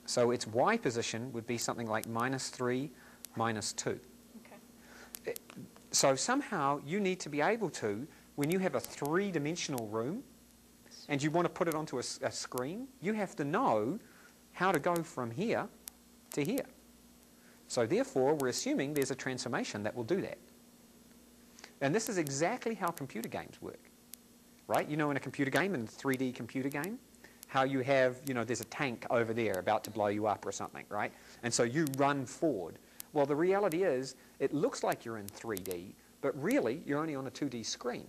So its Y position would be something like -3, -2. Okay. So somehow you need to be able to, when you have a three-dimensional room and you want to put it onto a screen, you have to know how to go from here to here. So therefore, we're assuming there's a transformation that will do that. And this is exactly how computer games work, right? You know, in a computer game, in a 3D computer game, how you have, you know, there's a tank over there about to blow you up or something, right? And so you run forward. Well, the reality is, it looks like you're in 3D, but really, you're only on a 2D screen.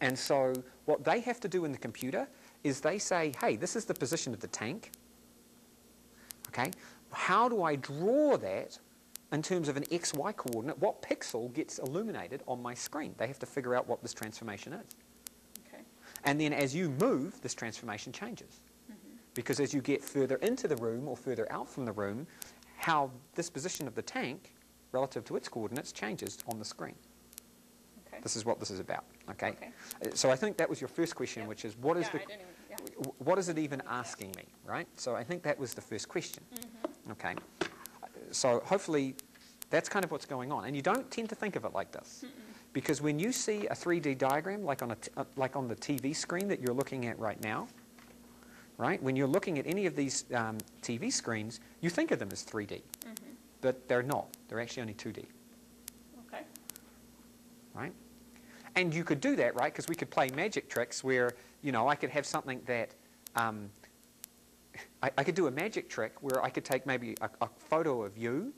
And so what they have to do in the computer is they say, hey, this is the position of the tank. Okay, how do I draw that in terms of an XY coordinate? What pixel gets illuminated on my screen? They have to figure out what this transformation is. Okay. And then as you move, this transformation changes. Because as you get further into the room or further out from the room, how this position of the tank relative to its coordinates changes on the screen. Okay. This is what this is about. Okay. Okay. So I think that was your first question, Yep. which is what is Yeah, I didn't even- yeah. what is it even asking me, right? So I think that was the first question. Okay. So hopefully that's kind of what's going on, and you don't tend to think of it like this, because when you see a 3D diagram like on the TV screen that you're looking at right now, right? When you're looking at any of these TV screens, you think of them as 3D, but they're not. They're actually only 2D. Okay. Right? And you could do that, right? Because we could play magic tricks where, you know, I could have something that, I could do a magic trick where I could take maybe a photo of you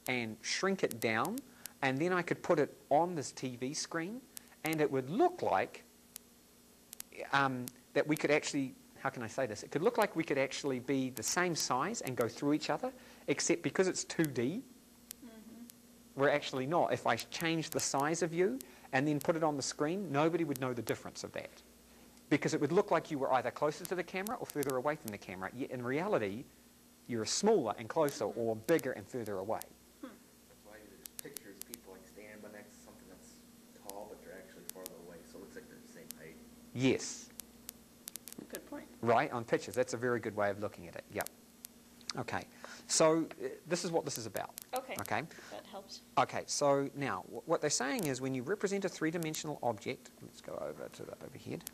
and shrink it down, and then I could put it on this TV screen, and it would look like that we could actually, how can I say this? It could look like we could actually be the same size and go through each other, except because it's 2D, we're actually not. If I change the size of you and then put it on the screen, nobody would know the difference of that. Because it would look like you were either closer to the camera or further away from the camera. Yet in reality, you're smaller and closer or bigger and further away. That's why there's pictures, people like stand by next to something that's tall, but they're actually farther away, so it looks like they're the same height. Yes. Good point. Right, on pictures. That's a very good way of looking at it. Yep. Okay. So this is what this is about. Okay. Okay. That helps. Okay, so now what they're saying is when you represent a three-dimensional object, let's go over to the overhead.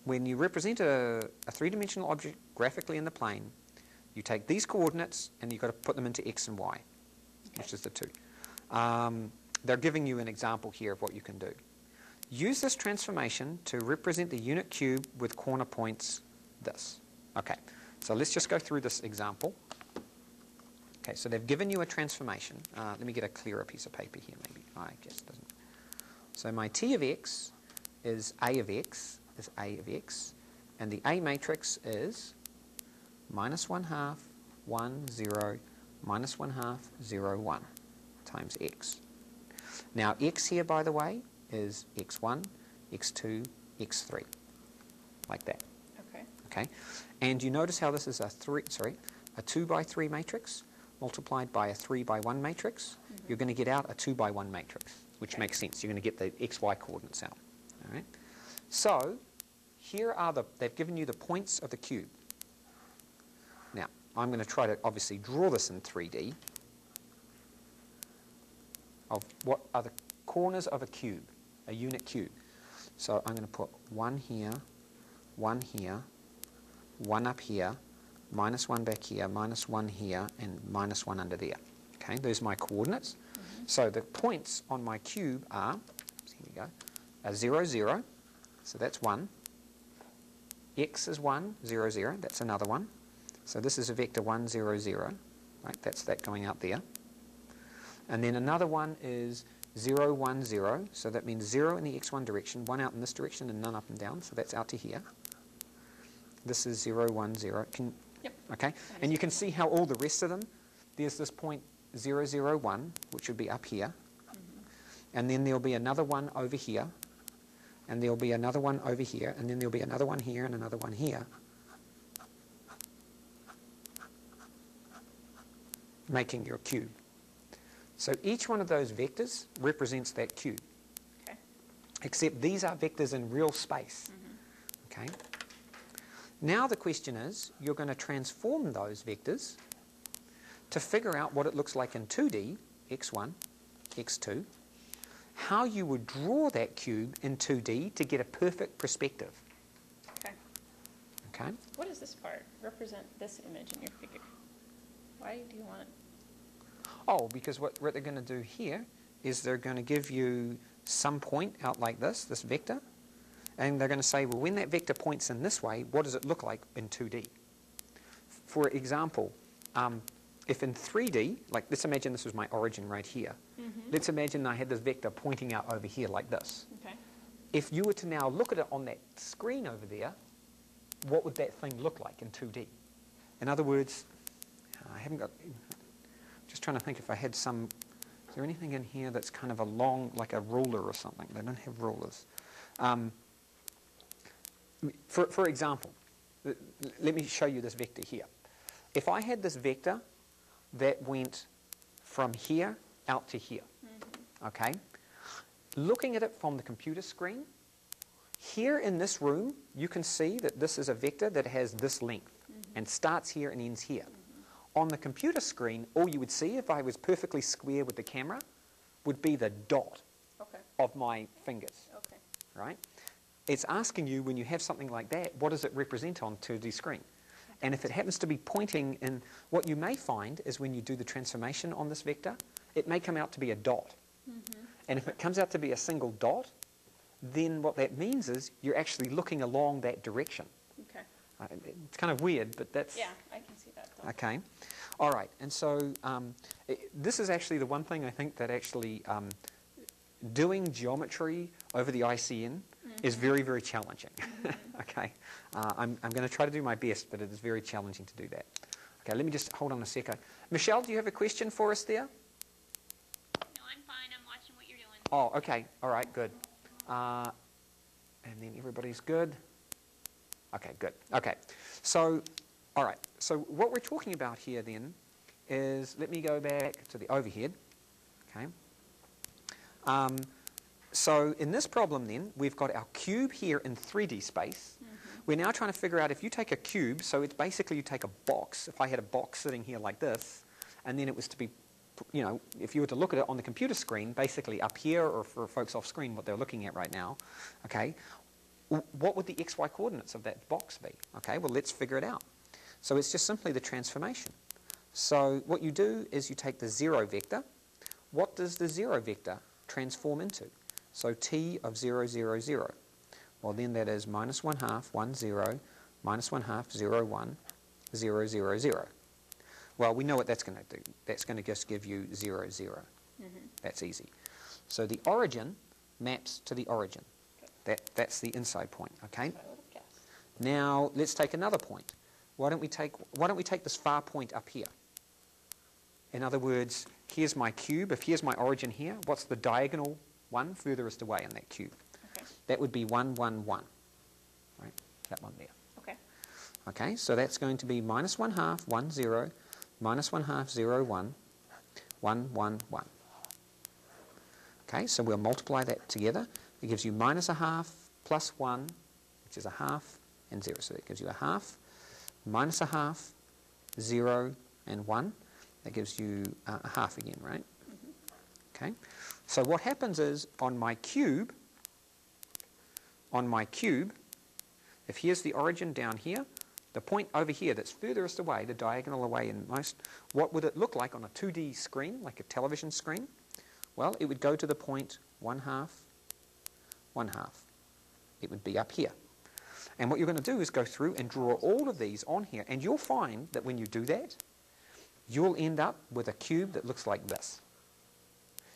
When you represent a three-dimensional object graphically in the plane, you take these coordinates and you've got to put them into X and Y, which is the 2. They're giving you an example here of what you can do. Use this transformation to represent the unit cube with corner points this. Okay, so let's just go through this example. Okay, so they've given you a transformation. Let me get a clearer piece of paper here, maybe. I guess it doesn't. So my T of X is A of X, and the A matrix is -1/2, 1, 0, -1/2, 0, 1 times X. Now X here, by the way, is X1, X2, X3, like that. Okay. Okay, and you notice how this is a 2 by 3 matrix multiplied by a 3 by 1 matrix. You're going to get out a 2 by 1 matrix, which makes sense. You're going to get the XY coordinates out. All right. So here are they've given you the points of the cube. Now, I'm going to try to obviously draw this in 3D of what are the corners of a cube, a unit cube. So I'm going to put 1 here, 1 here, 1 up here, minus 1 back here, minus 1 here, and minus 1 under there. Okay, those are my coordinates. So the points on my cube are, here we go, are 0, 0, so that's 1. X is 1, 0, 0, that's another one. So this is a vector 1, 0, 0, right, that's that going out there. And then another one is 0, 1, 0, so that means 0 in the x1 direction, 1 out in this direction, and none up and down, so that's out to here. This is 0, 1, 0. Yep. Okay, and you can see how all the rest of them, there's this point 0, 0, 1, which would be up here. And then there'll be another one over here, and there'll be another one over here, and then there'll be another one here and another one here, making your cube. So each one of those vectors represents that cube. Okay. Except these are vectors in real space. Okay. Now the question is, you're going to transform those vectors to figure out what it looks like in 2D, x1, x2, how you would draw that cube in 2D to get a perfect perspective. Okay. Okay? What does this part represent, this image in your figure? Why do you want it? Oh, because what they're going to do here is they're going to give you some point out like this vector, and they're going to say, well, when that vector points in this way, what does it look like in 2D? For example, if in 3D, like let's imagine this was my origin right here. Let's imagine I had this vector pointing out over here like this. Okay. If you were to now look at it on that screen over there, what would that thing look like in 2D? In other words, I haven't got... Just trying to think if I had some... Is there anything in here that's kind of a long, like a ruler or something? They don't have rulers. For example, let me show you this vector here. If I had this vector that went from here out to here, okay? Looking at it from the computer screen, here in this room, you can see that this is a vector that has this length and starts here and ends here. On the computer screen, all you would see, if I was perfectly square with the camera, would be the dot of my fingers, right? It's asking you, when you have something like that, what does it represent on 2D screen? And if it happens to be pointing in, what you may find is when you do the transformation on this vector, it may come out to be a dot. And if it comes out to be a single dot, then what that means is you're actually looking along that direction. Okay. It's kind of weird, but that's... Yeah, I can see that though. Okay. All right. And so this is actually the one thing I think that actually doing geometry over the ICN is very, very challenging. Okay. I'm going to try to do my best, but it is very challenging to do that. Okay, let me just hold on a second. Michelle, do you have a question for us there? No, I'm fine. I'm watching what you're doing. Oh, okay. All right, good. And then everybody's good. Okay, good. Okay. So, all right. So what we're talking about here then is, let me go back to the overhead. Okay. So in this problem then, we've got our cube here in 3D space. We're now trying to figure out if you take a cube, so it's basically you take a box. If I had a box sitting here like this, and then it was to be, you know, if you were to look at it on the computer screen, basically up here, or for folks off screen, what they're looking at right now, okay, what would the xy coordinates of that box be? Okay, well, let's figure it out. So it's just simply the transformation. So what you do is you take the 0 vector. What does the 0 vector transform into? So t of 0, 0, 0. Well, then that is minus 1/2, 1, 0, minus 1/2, 0, 1, 0, 0, 0. Well, we know what that's going to do. That's going to just give you 0, 0. That's easy. So the origin maps to the origin. That's the inside point, okay? Now, let's take another point. Why don't we take this far point up here? In other words, here's my cube. If here's my origin here, what's the diagonal one furthest away in that cube? Okay. That would be 1, 1, 1. Right? That one there. Okay. Okay, so that's going to be minus 1/2, 1, 0, minus 1/2, 0, 1, 1, 1, 1. Okay, so we'll multiply that together. It gives you minus 1/2 plus 1, which is 1/2, and 0. So that gives you 1/2, minus 1/2, 0 and 1. That gives you a half again, right? Okay. So what happens is on my cube, if here's the origin down here, the point over here that's furthest away, the diagonal away in most, what would it look like on a 2D screen, like a television screen? Well, it would go to the point 1/2, 1/2. It would be up here. And what you're going to do is go through and draw all of these on here, and you'll find that when you do that, you'll end up with a cube that looks like this.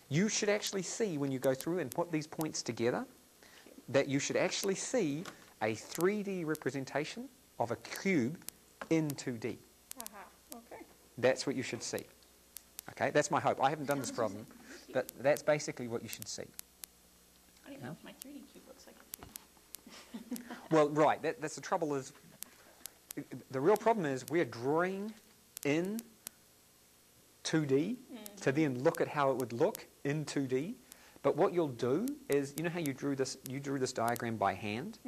You should actually see, when you go through and put these points together, that you should actually see a 3D representation of a cube in 2D. Okay. That's what you should see. Okay, that's my hope. I haven't done this problem, but that's basically what you should see. I don't know if my 3D cube looks like a cube. Well, right, that's the trouble is, the real problem is we're drawing in 2D to then look at how it would look in 2D. But what you'll do is, you know how you drew this diagram by hand,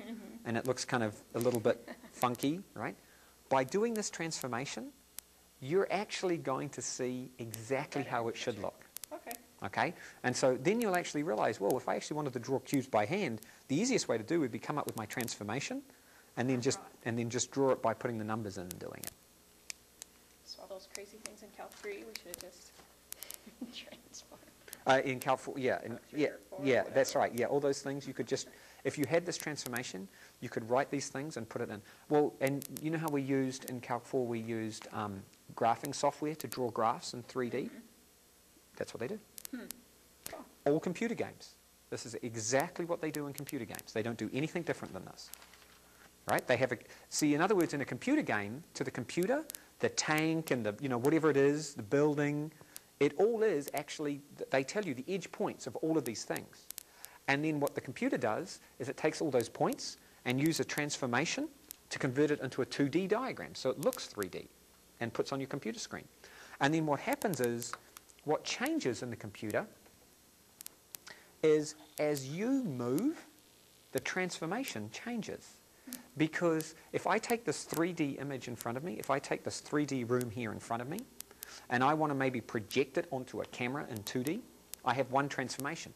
and it looks kind of a little bit funky, right? By doing this transformation, you're actually going to see exactly how it should look. Okay. Okay? And so then you'll actually realize, well, if I actually wanted to draw cubes by hand, the easiest way to do would be come up with my transformation and then just draw it by putting the numbers in and doing it. So all those crazy things in Calc 3, we should have just transformed. In Calc 4, yeah, that's right. Yeah, all those things you could just, if you had this transformation, you could write these things and put it in. Well, and you know how we used in Calc 4, we used graphing software to draw graphs in 3D? That's what they do. All computer games. This is exactly what they do in computer games. They don't do anything different than this. Right? They have see, in other words, in a computer game, to the computer, the tank and the, whatever it is, the building, it all is actually, they tell you the edge points of all of these things. And then what the computer does is it takes all those points and uses a transformation to convert it into a 2D diagram. So it looks 3D and puts on your computer screen. And then what happens is, what changes in the computer is as you move, the transformation changes. Because if I take this 3D image in front of me, if I take this 3D room here in front of me, and I want to maybe project it onto a camera in 2D, I have one transformation.